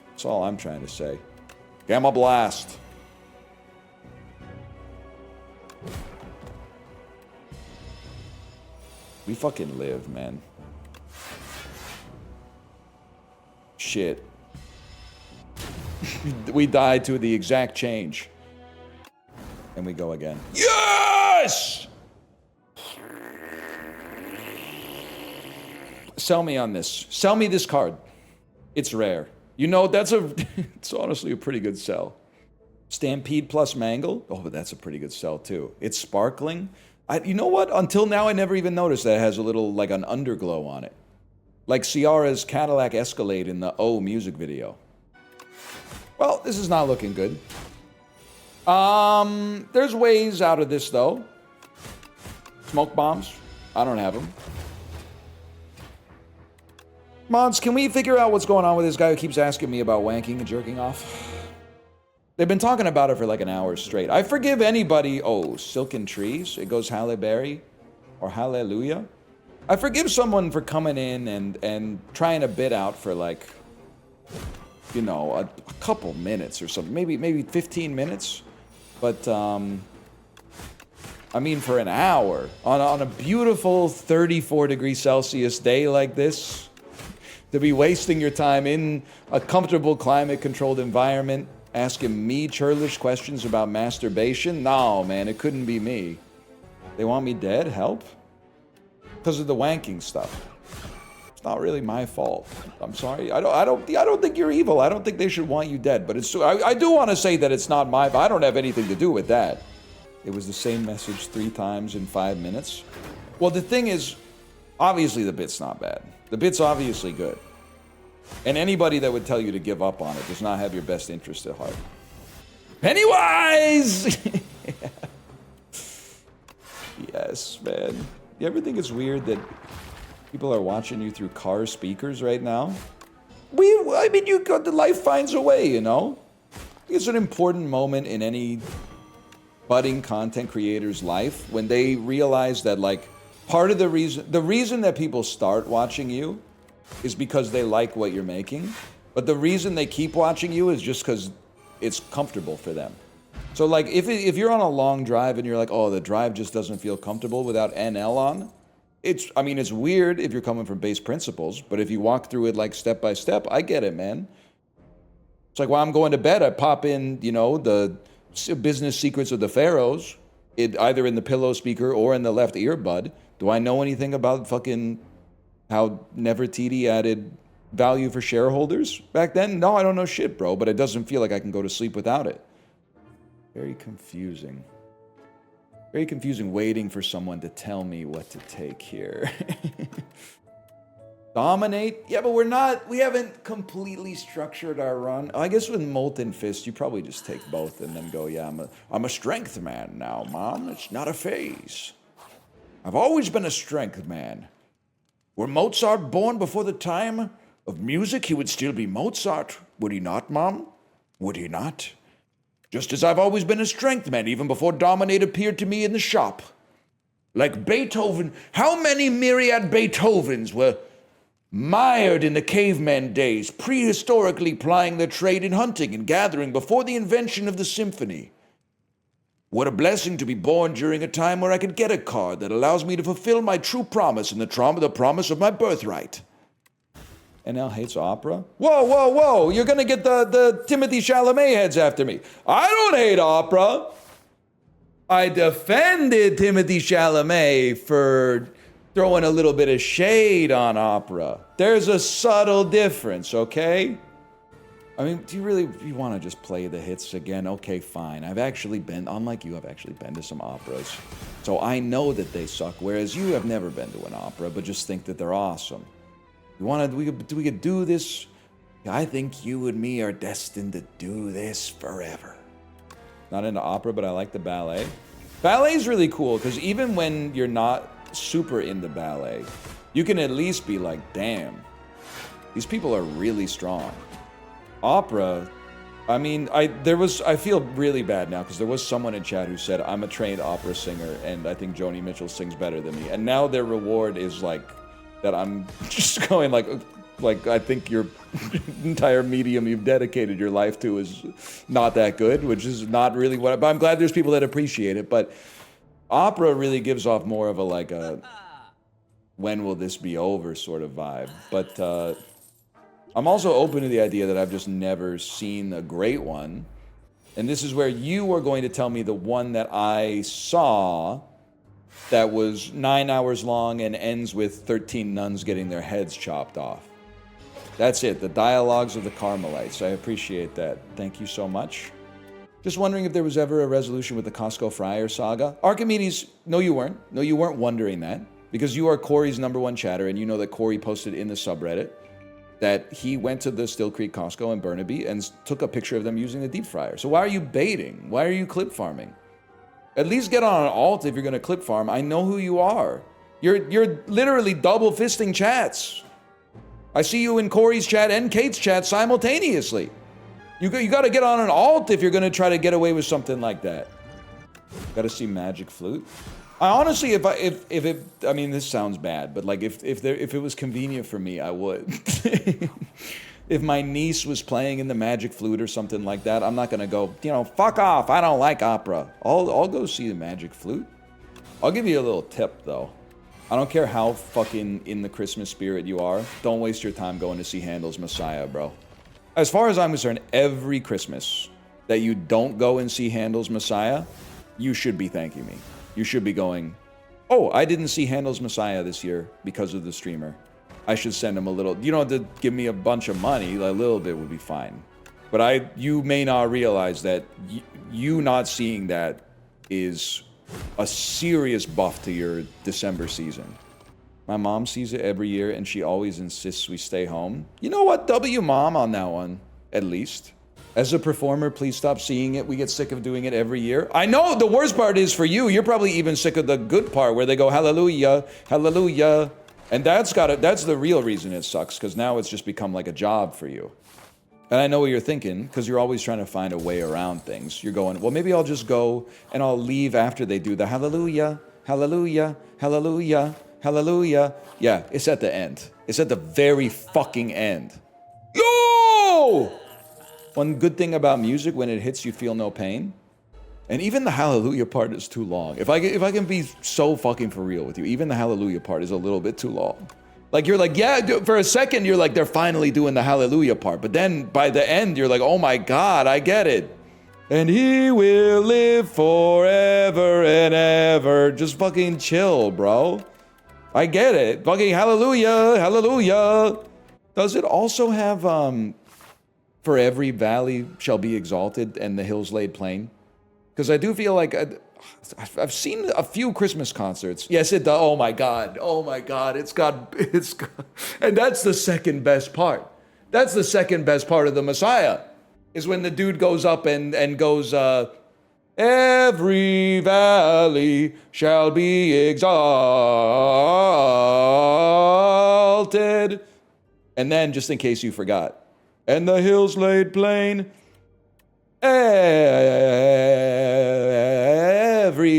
That's all I'm trying to say. Gamma blast. We fucking live, man. Shit. We died to the exact change. And we go again. Yes! Sell me on this. Sell me this card. It's rare. You know, it's honestly a pretty good sell. Stampede plus Mangle. Oh, but that's a pretty good sell too. It's sparkling. You know what? Until now, I never even noticed that it has a little, like, an underglow on it. Like Ciara's Cadillac Escalade in the O music video. Well, this is not looking good. There's ways out of this, though. Smoke bombs. I don't have them. Mods, can we figure out what's going on with this guy who keeps asking me about wanking and jerking off? They've been talking about it for like an hour straight. I forgive anybody. Oh, Silken Trees. It goes Halle Berry or Hallelujah. I forgive someone for coming in and trying a bit out for like, you know, a couple minutes or something. Maybe 15 minutes. But, I mean, for an hour on a beautiful 34 degrees Celsius day like this, to be wasting your time in a comfortable climate-controlled environment, asking me churlish questions about masturbation? No, man, it couldn't be me. They want me dead? Help? Because of the wanking stuff. It's not really my fault. I'm sorry. I don't think you're evil. I don't think they should want you dead. But it's. I do want to say that it's not my. I don't have anything to do with that. It was the same message 3 times in 5 minutes. Well, the thing is, obviously the bit's not bad. The bit's obviously good. And anybody that would tell you to give up on it does not have your best interest at heart. Pennywise! Yes, man. You ever think it's weird that people are watching you through car speakers right now? I mean, the life finds a way, you know? It's an important moment in any budding content creator's life when they realize that, like, part of the reason that people start watching you is because they like what you're making, but the reason they keep watching you is just because it's comfortable for them. So, like, if you're on a long drive and you're like, oh, the drive just doesn't feel comfortable without NL on, it's weird if you're coming from base principles, but if you walk through it, like, step by step, I get it, man. It's like, while I'm going to bed, I pop in, you know, the business secrets of the pharaohs, either in the pillow speaker or in the left earbud. Do I know anything about fucking how Nefertiti added value for shareholders back then? No, I don't know shit, bro, but it doesn't feel like I can go to sleep without it. Very confusing. Very confusing waiting for someone to tell me what to take here. Dominate? Yeah, but we haven't completely structured our run. I guess with Molten Fist, you probably just take both and then go, yeah, I'm a strength man now, Mom. It's not a phase. I've always been a strength man. Were Mozart born before the time of music, he would still be Mozart. Would he not, Mom? Would he not? Just as I've always been a strength man, even before Dominate appeared to me in the shop. Like Beethoven, how many myriad Beethovens were mired in the caveman days, prehistorically plying their trade in hunting and gathering before the invention of the symphony? What a blessing to be born during a time where I could get a card that allows me to fulfill my true promise and the promise of my birthright. NL hates opera? Whoa, whoa, whoa! You're gonna get the Timothy Chalamet heads after me. I don't hate opera. I defended Timothy Chalamet for throwing a little bit of shade on opera. There's a subtle difference, okay? I mean, do you want to just play the hits again? Okay, fine. I've actually been, unlike you, I've actually been to some operas. So I know that they suck, whereas you have never been to an opera, but just think that they're awesome. We could do this. I think you and me are destined to do this forever. Not into opera, but I like the ballet. Ballet's really cool, because even when you're not super into ballet, you can at least be like, damn, these people are really strong. Opera, I mean, I feel really bad now, because there was someone in chat who said, I'm a trained opera singer, and I think Joni Mitchell sings better than me. And now their reward is like, that I'm just going like I think your entire medium you've dedicated your life to is not that good, which is not really what, but I'm glad there's people that appreciate it. But opera really gives off more of a like a when will this be over sort of vibe. But I'm also open to the idea that I've just never seen a great one. And this is where you are going to tell me the one that I saw that was 9 hours long and ends with 13 nuns getting their heads chopped off. That's it, the Dialogues of the Carmelites. I appreciate that. Thank you so much. Just wondering if there was ever a resolution with the Costco Friar saga. Archimedes, no you weren't. No, you weren't wondering that. Because you are Corey's #1 chatter, and you know that Corey posted in the subreddit that he went to the Still Creek Costco in Burnaby and took a picture of them using the deep fryer. So why are you baiting? Why are you clip farming? At least get on an alt if you're gonna clip farm. I know who you are. You're literally double fisting chats. I see you in Corey's chat and Kate's chat simultaneously. You gotta get on an alt if you're gonna try to get away with something like that. Gotta see Magic Flute. I honestly, I mean, this sounds bad, but like if it was convenient for me, I would. If my niece was playing in the Magic Flute or something like that, I'm not gonna go, fuck off, I don't like opera. I'll go see the Magic Flute. I'll give you a little tip though. I don't care how fucking in the Christmas spirit you are, don't waste your time going to see Handel's Messiah, bro. As far as I'm concerned, every Christmas that you don't go and see Handel's Messiah, you should be thanking me. You should be going, oh, I didn't see Handel's Messiah this year because of the streamer. I should send him a little, you don't have to give me a bunch of money, a little bit would be fine. But you may not realize that you not seeing that is a serious buff to your December season. My mom sees it every year and she always insists we stay home. You know what, W mom on that one, at least. As a performer, please stop seeing it. We get sick of doing it every year. I know the worst part is for you, you're probably even sick of the good part where they go, hallelujah, hallelujah. And that's the real reason it sucks, because now it's just become like a job for you. And I know what you're thinking, because you're always trying to find a way around things. You're going, well, maybe I'll just go and I'll leave after they do the hallelujah, hallelujah, hallelujah, hallelujah. Yeah, it's at the end. It's at the very fucking end. Yo! One good thing about music, when it hits, you feel no pain. And even the hallelujah part is too long. If I can be so fucking for real with you, even the hallelujah part is a little bit too long. Like, you're like, yeah, for a second, you're like, they're finally doing the hallelujah part. But then by the end, you're like, oh my God, I get it. And he will live forever and ever. Just fucking chill, bro. I get it. Fucking hallelujah, hallelujah. Does it also have, for every valley shall be exalted and the hills laid plain? Because I do feel like I've seen a few Christmas concerts. Yes, it does. Oh my God. It's got, and that's the second best part. That's the second best part of the Messiah, is when the dude goes up and goes, every valley shall be exalted. And then, just in case you forgot, and the hills laid plain, every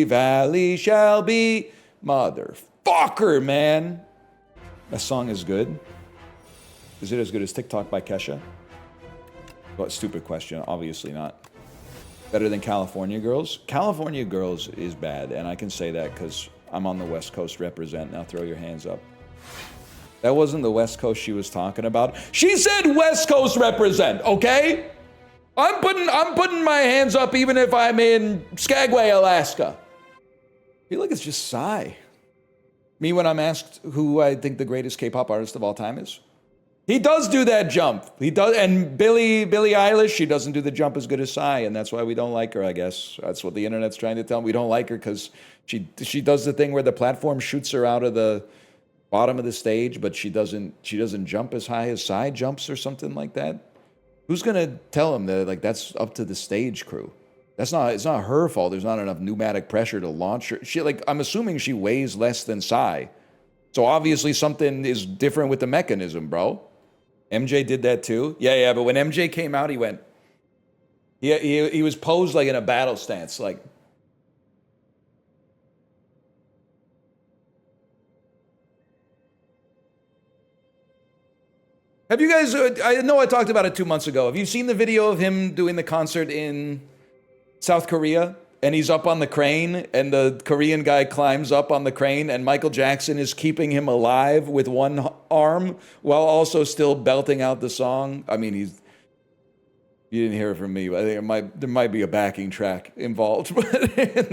valley shall be. Motherfucker, man. That song is good. Is it as good as TikTok by Kesha? What stupid question. Obviously not. Better than California Girls? California Girls is bad, and I can say that because I'm on the West Coast represent. Now throw your hands up. That wasn't the West Coast she was talking about. She said West Coast represent, okay? I'm putting my hands up even if I'm in Skagway, Alaska. I feel like it's just Psy. Me when I'm asked who I think the greatest K-pop artist of all time is. He does do that jump. He does, and Billie Eilish, she doesn't do the jump as good as Psy, and that's why we don't like her, I guess. That's what the internet's trying to tell me. We don't like her because she does the thing where the platform shoots her out of the bottom of the stage, but she doesn't jump as high as Psy jumps or something like that. Who's gonna tell him that that's up to the stage crew? It's not her fault. There's not enough pneumatic pressure to launch her. I'm assuming she weighs less than Psy. So obviously something is different with the mechanism, bro. MJ did that too. Yeah, but when MJ came out, he went. He was posed like in a battle stance, like. Have you guys? I know I talked about it 2 months ago. Have you seen the video of him doing the concert in South Korea? And he's up on the crane, and the Korean guy climbs up on the crane, and Michael Jackson is keeping him alive with one arm while also still belting out the song. I mean, you didn't hear it from me. I think there might be a backing track involved. But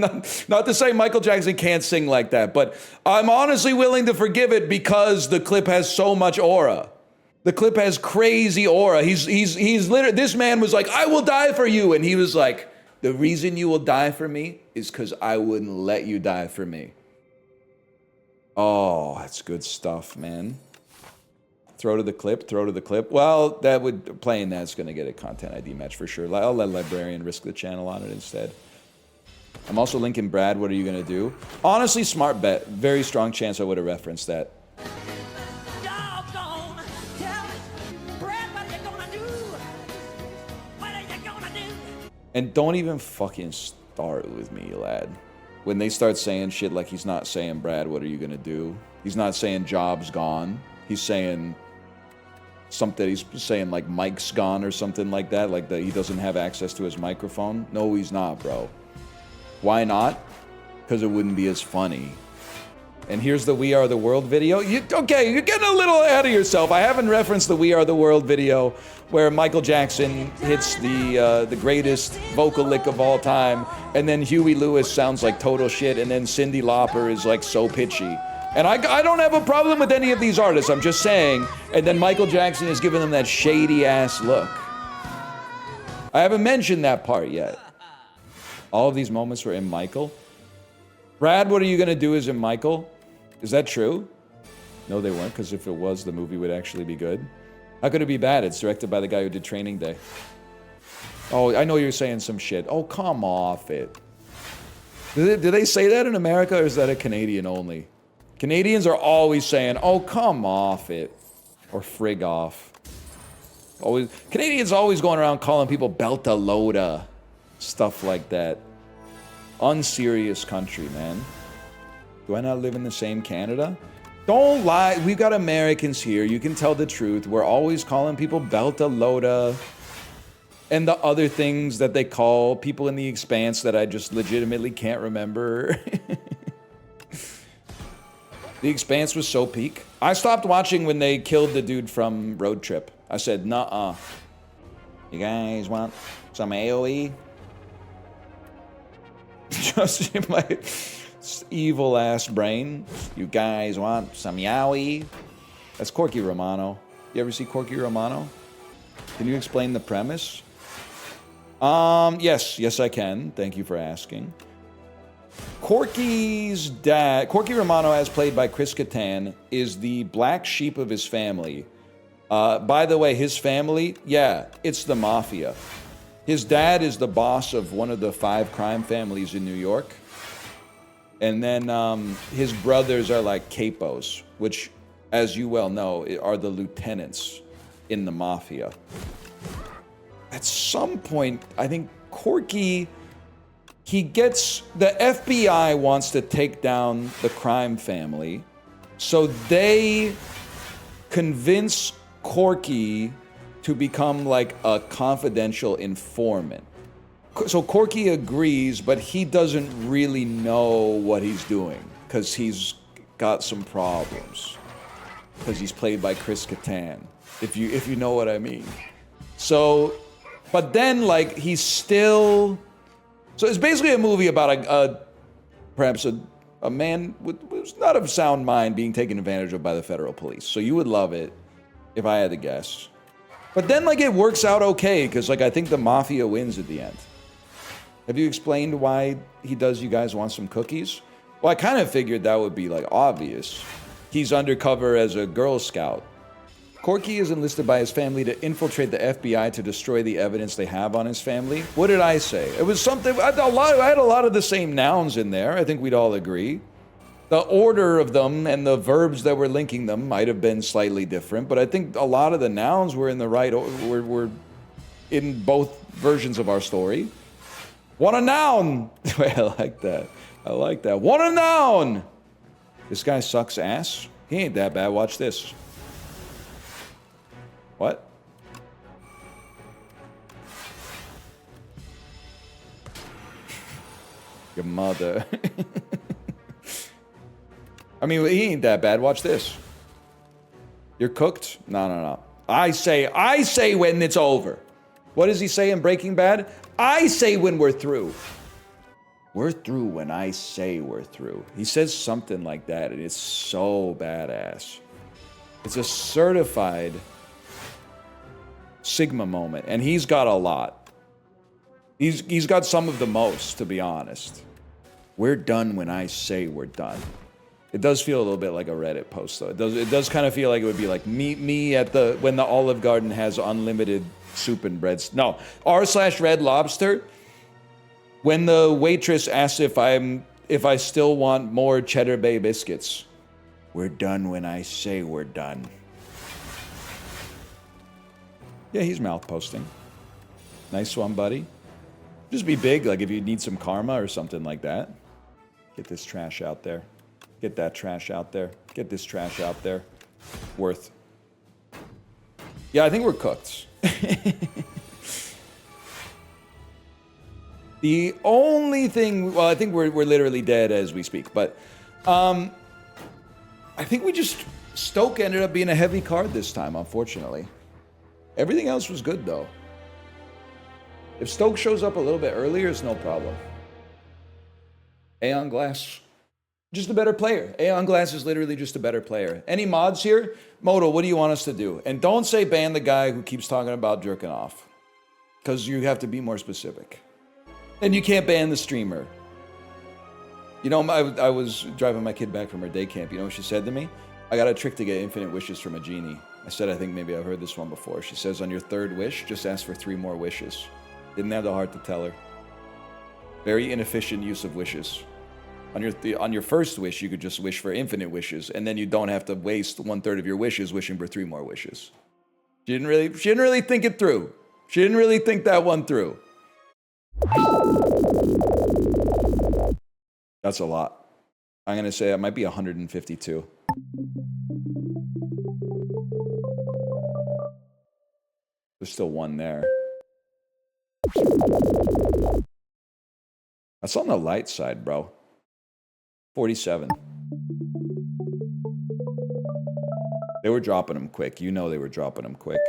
not to say Michael Jackson can't sing like that, but I'm honestly willing to forgive it because the clip has so much aura. The clip has crazy aura. He's literally, this man was like, I will die for you. And he was like, the reason you will die for me is because I wouldn't let you die for me. Oh, that's good stuff, man. Throw to the clip. Well, playing that's going to get a content ID match for sure. I'll let Librarian risk the channel on it instead. I'm also linking Brad. What are you going to do? Honestly, smart bet. Very strong chance I would have referenced that. And don't even fucking start with me, lad. When they start saying shit like he's not saying, Brad, what are you gonna do? He's not saying job's gone. He's saying something, he's saying like mic's gone or something like that, like that he doesn't have access to his microphone. No, he's not, bro. Why not? Because it wouldn't be as funny. And here's the We Are the World video. Okay, you're getting a little ahead of yourself. I haven't referenced the We Are the World video where Michael Jackson hits the greatest vocal lick of all time, and then Huey Lewis sounds like total shit, and then Cyndi Lauper is like so pitchy. And I don't have a problem with any of these artists, I'm just saying. And then Michael Jackson is giving them that shady-ass look. I haven't mentioned that part yet. All of these moments were in Michael. Brad, what are you gonna do is in Michael? Is that true? No, they weren't, because if it was, the movie would actually be good. How could it be bad? It's directed by the guy who did Training Day. Oh, I know you're saying some shit. Oh, come off it. Do they say that in America, or is that a Canadian only? Canadians are always saying, oh, come off it. Or frig off. Canadians always going around calling people belta loda. Stuff like that. Unserious country, man. Do I not live in the same Canada? Don't lie. We've got Americans here. You can tell the truth. We're always calling people belta loda and the other things that they call people in the Expanse that I just legitimately can't remember. The Expanse was so peak. I stopped watching when they killed the dude from Road Trip. I said, nuh-uh. You guys want some AOE? Just in my evil ass brain. You guys want some yaoi? That's Corky Romano. You ever see Corky Romano? Can you explain the premise? Yes I can. Thank you for asking. Corky's dad, Corky Romano, as played by Chris Kattan, is the black sheep of his family. By the way, his family, yeah, it's the mafia. His dad is the boss of one of the 5 crime families in New York. And then his brothers are like capos, which, as you well know, are the lieutenants in the mafia. At some point, I think Corky, the FBI wants to take down the crime family, so they convince Corky to become like a confidential informant. So Corky agrees, but he doesn't really know what he's doing because he's got some problems. because he's played by Chris Kattan, if you know what I mean. So, but then like he's still. So it's basically a movie about perhaps a man who's not of sound mind being taken advantage of by the federal police. So you would love it, if I had to guess. But then like it works out okay because like I think the mafia wins at the end. Have you explained why he does? You guys want some cookies? Well, I kind of figured that would be like obvious. He's undercover as a Girl Scout. Corky is enlisted by his family to infiltrate the FBI to destroy the evidence they have on his family. What did I say? It was something. I had a lot of the same nouns in there. I think we'd all agree. The order of them and the verbs that were linking them might have been slightly different, but I think a lot of the nouns were in the right. Were in both versions of our story. Want a noun? I like that. I like that. Want a noun? This guy sucks ass. He ain't that bad. Watch this. What? Your mother. I mean, he ain't that bad. Watch this. You're cooked? No. I say when it's over. What does he say in Breaking Bad? I say when we're through. We're through when I say we're through. He says something like that, and it's so badass. It's a certified Sigma moment, and he's got a lot. He's got some of the most, to be honest. We're done when I say we're done. It does feel a little bit like a Reddit post, though. It does kind of feel like it would be like meet me at when the Olive Garden has unlimited soup and breads. No, r/Red Lobster. When the waitress asks if I still want more Cheddar Bay biscuits. We're done when I say we're done. Yeah, he's mouth posting. Nice one, buddy. Just be big, like if you need some karma or something like that. Get this trash out there. Get that trash out there. Get this trash out there. Worth. Yeah, I think we're cooked. The only thing, well, I think we're literally dead as we speak, but I think Stoke ended up being a heavy card this time, unfortunately. Everything else was good, though. If Stoke shows up a little bit earlier, it's no problem. Aeon Glass, just a better player. Aeon Glass is literally just a better player. Any mods here? Moto, what do you want us to do? And don't say ban the guy who keeps talking about jerking off, because you have to be more specific. And you can't ban the streamer. You know, I was driving my kid back from her day camp. You know what she said to me? I got a trick to get infinite wishes from a genie. I said, I think maybe I've heard this one before. She says, on your third wish, just ask for 3 more wishes. Didn't have the heart to tell her. Very inefficient use of wishes. On your first wish, you could just wish for infinite wishes, and then you don't have to waste 1/3 of your wishes wishing for 3 more wishes. She didn't really think it through. She didn't really think that one through. That's a lot. I'm gonna say it might be 152. There's still one there. That's on the light side, bro. 47. They were dropping them quick. You know they were dropping them quick.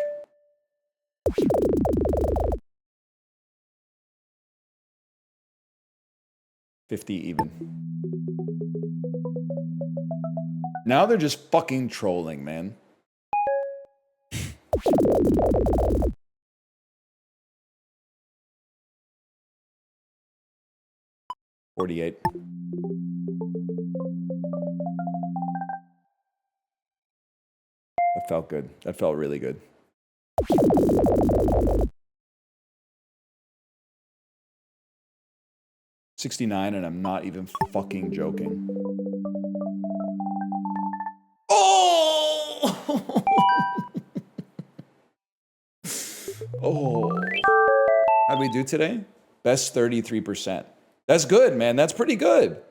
$50 even. Now they're just fucking trolling, man. $48. That felt good. That felt really good. $69, and I'm not even fucking joking. Oh! Oh. How'd we do today? Best 33%. That's good, man. That's pretty good.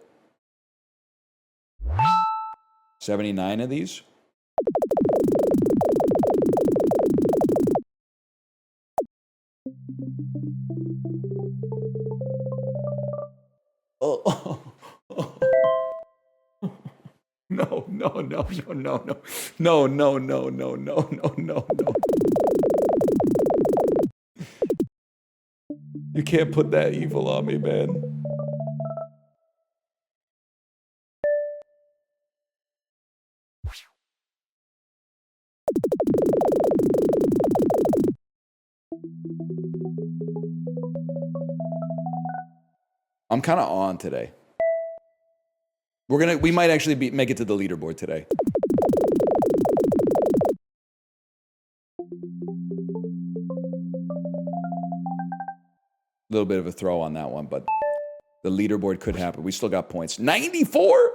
79 of these. Oh. No. no. You can't put that evil on me, man. I'm kind of on today. We might actually make it to the leaderboard today. A little bit of a throw on that one, but the leaderboard could happen. We still got points. 94?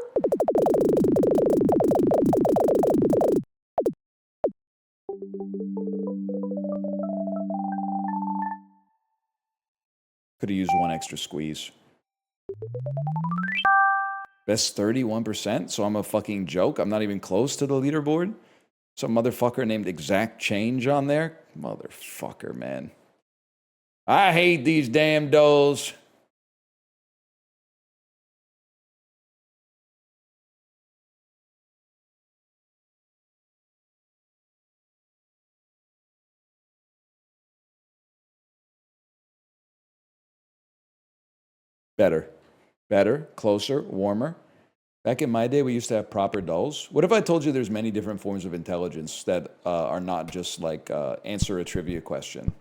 Could have used one extra squeeze. Best 31%? So I'm a fucking joke? I'm not even close to the leaderboard? Some motherfucker named Exact Change on there? Motherfucker, man. I hate these damn dolls. Better. Better, closer, warmer. Back in my day, we used to have proper dolls. What if I told you there's many different forms of intelligence that are not just like answer a trivia question?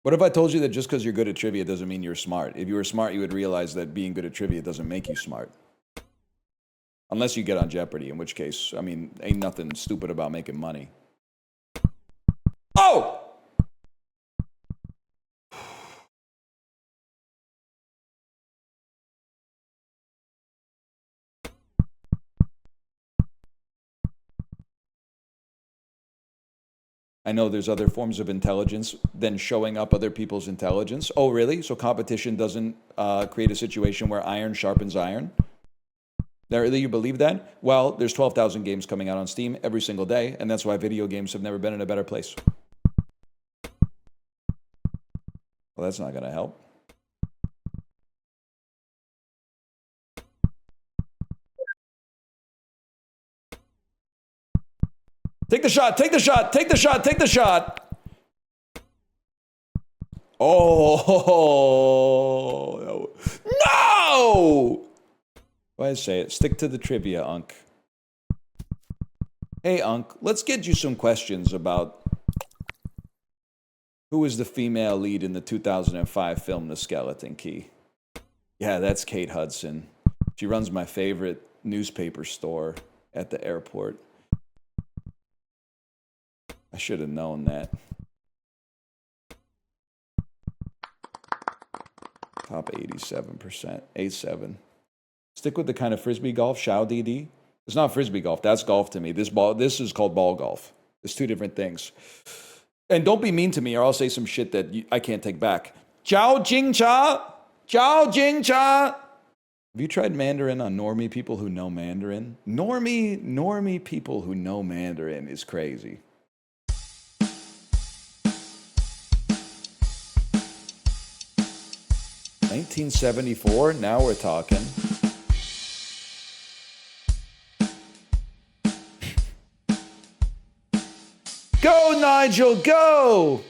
What if I told you that just because you're good at trivia doesn't mean you're smart? If you were smart, you would realize that being good at trivia doesn't make you smart. Unless you get on Jeopardy, in which case, I mean, ain't nothing stupid about making money. Oh! I know there's other forms of intelligence than showing up other people's intelligence. Oh, really? So competition doesn't create a situation where iron sharpens iron? Really, you believe that? Well, there's 12,000 games coming out on Steam every single day, and that's why video games have never been in a better place. Well, that's not going to help. Take the shot, take the shot, take the shot, take the shot. Oh, no! Why I say it? Stick to the trivia, Unc. Hey, Unc, let's get you some questions about who was the female lead in the 2005 film The Skeleton Key. Yeah, that's Kate Hudson. She runs my favorite newspaper store at the airport. I should have known that. Top 87%. 87. Stick with the kind of frisbee golf, Xiao DD. It's not frisbee golf. That's golf to me. This is called ball golf. It's two different things. And don't be mean to me or I'll say some shit that I can't take back. Jiao Jing Cha. Jiao Jing Cha. Have you tried Mandarin on normie people who know Mandarin? Normie people who know Mandarin is crazy. 1974, now we're talking. Go, Nigel, go!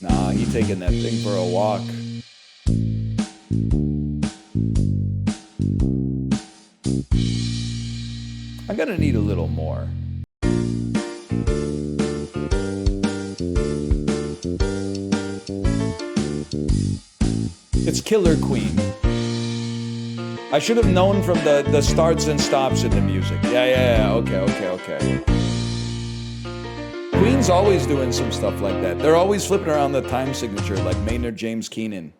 Nah, he taking that thing for a walk. I'm gonna need a little more. It's Killer Queen. I should have known from the starts and stops in the music. Yeah, okay. Queen's always doing some stuff like that. They're always flipping around the time signature like Maynard James Keenan.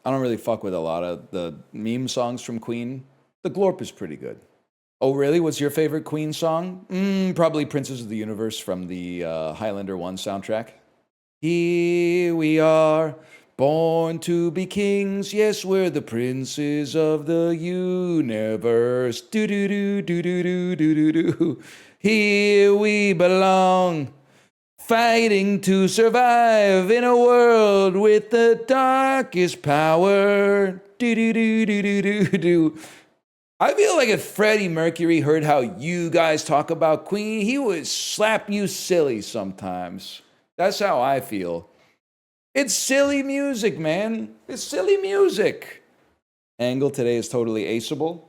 I don't don't really fuck with a lot of the meme songs from Queen. The Glorp is pretty good. Oh, really? What's your favorite Queen song? Probably Princes of the Universe from the Highlander 1 soundtrack. Here we are, born to be kings. Yes, we're the princes of the universe. Do-do-do-do-do-do-do-do. Here we belong, fighting to survive in a world with the darkest power. Do-do-do-do-do-do-do. I feel like if Freddie Mercury heard how you guys talk about Queen, he would slap you silly sometimes. That's how I feel. It's silly music, man. It's silly music. Angle today is totally aceable.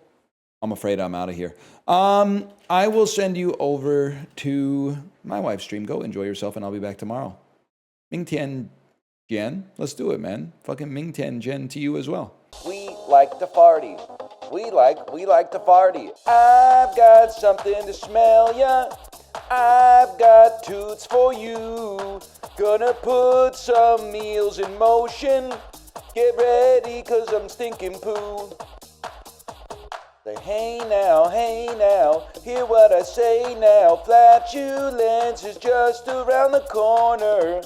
I'm afraid I'm out of here. I will send you over to my wife's stream. Go enjoy yourself, and I'll be back tomorrow. Ming Tian Jen. Let's do it, man. Fucking Ming Tian Jen to you as well. We like to party. We like to party. I've got something to smell ya. I've got toots for you. Gonna put some meals in motion. Get ready, cause I'm stinking poo. Say, hey now, hear what I say now. Flatulence is just around the corner.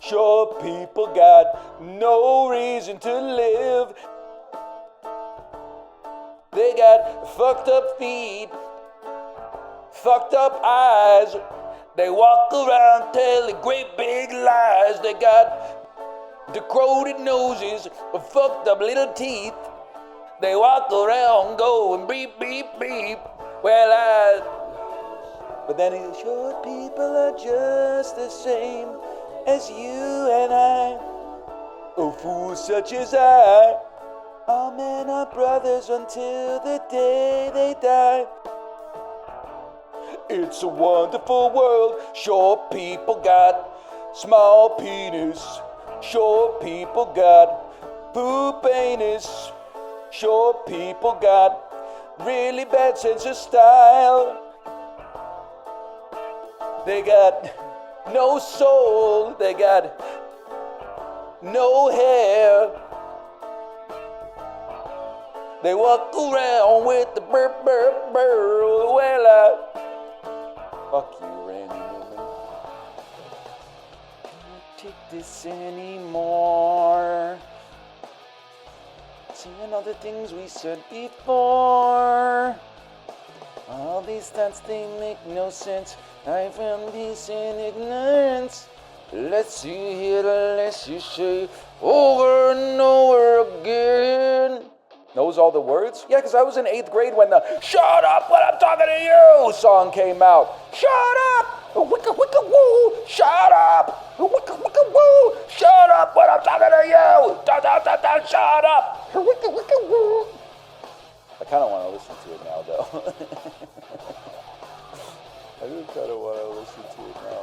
Sure, people got no reason to live. They got fucked up feet, fucked up eyes. They walk around telling great big lies. They got decrepit noses, fucked up little teeth. They walk around going beep, beep, beep. But then it's sure people are just the same as you and I. Oh, fools such as I. All men are brothers until the day they die. It's a wonderful world. Sure, people got small penis. Sure, people got poop anus. Sure, people got really bad sense of style. They got no soul. They got no hair. They walk around with the burp, burp, burp. Well, fuck you, Randy Newman. Can't take this anymore. Saying all the things we said before. All these thoughts, they make no sense. I found peace in ignorance. Let's see here, let's you say over and over again. Knows all the words? Yeah, because I was in 8th grade when the "Shut up when I'm talking to you" song came out. Shut up! Wicka wicka woo! Shut up! Wicka wicka woo! Shut up when I'm talking to you! Da da da da! Shut up! Wicka wicka woo! I kind of want to listen to it now, though. I really kind of want to listen to it now.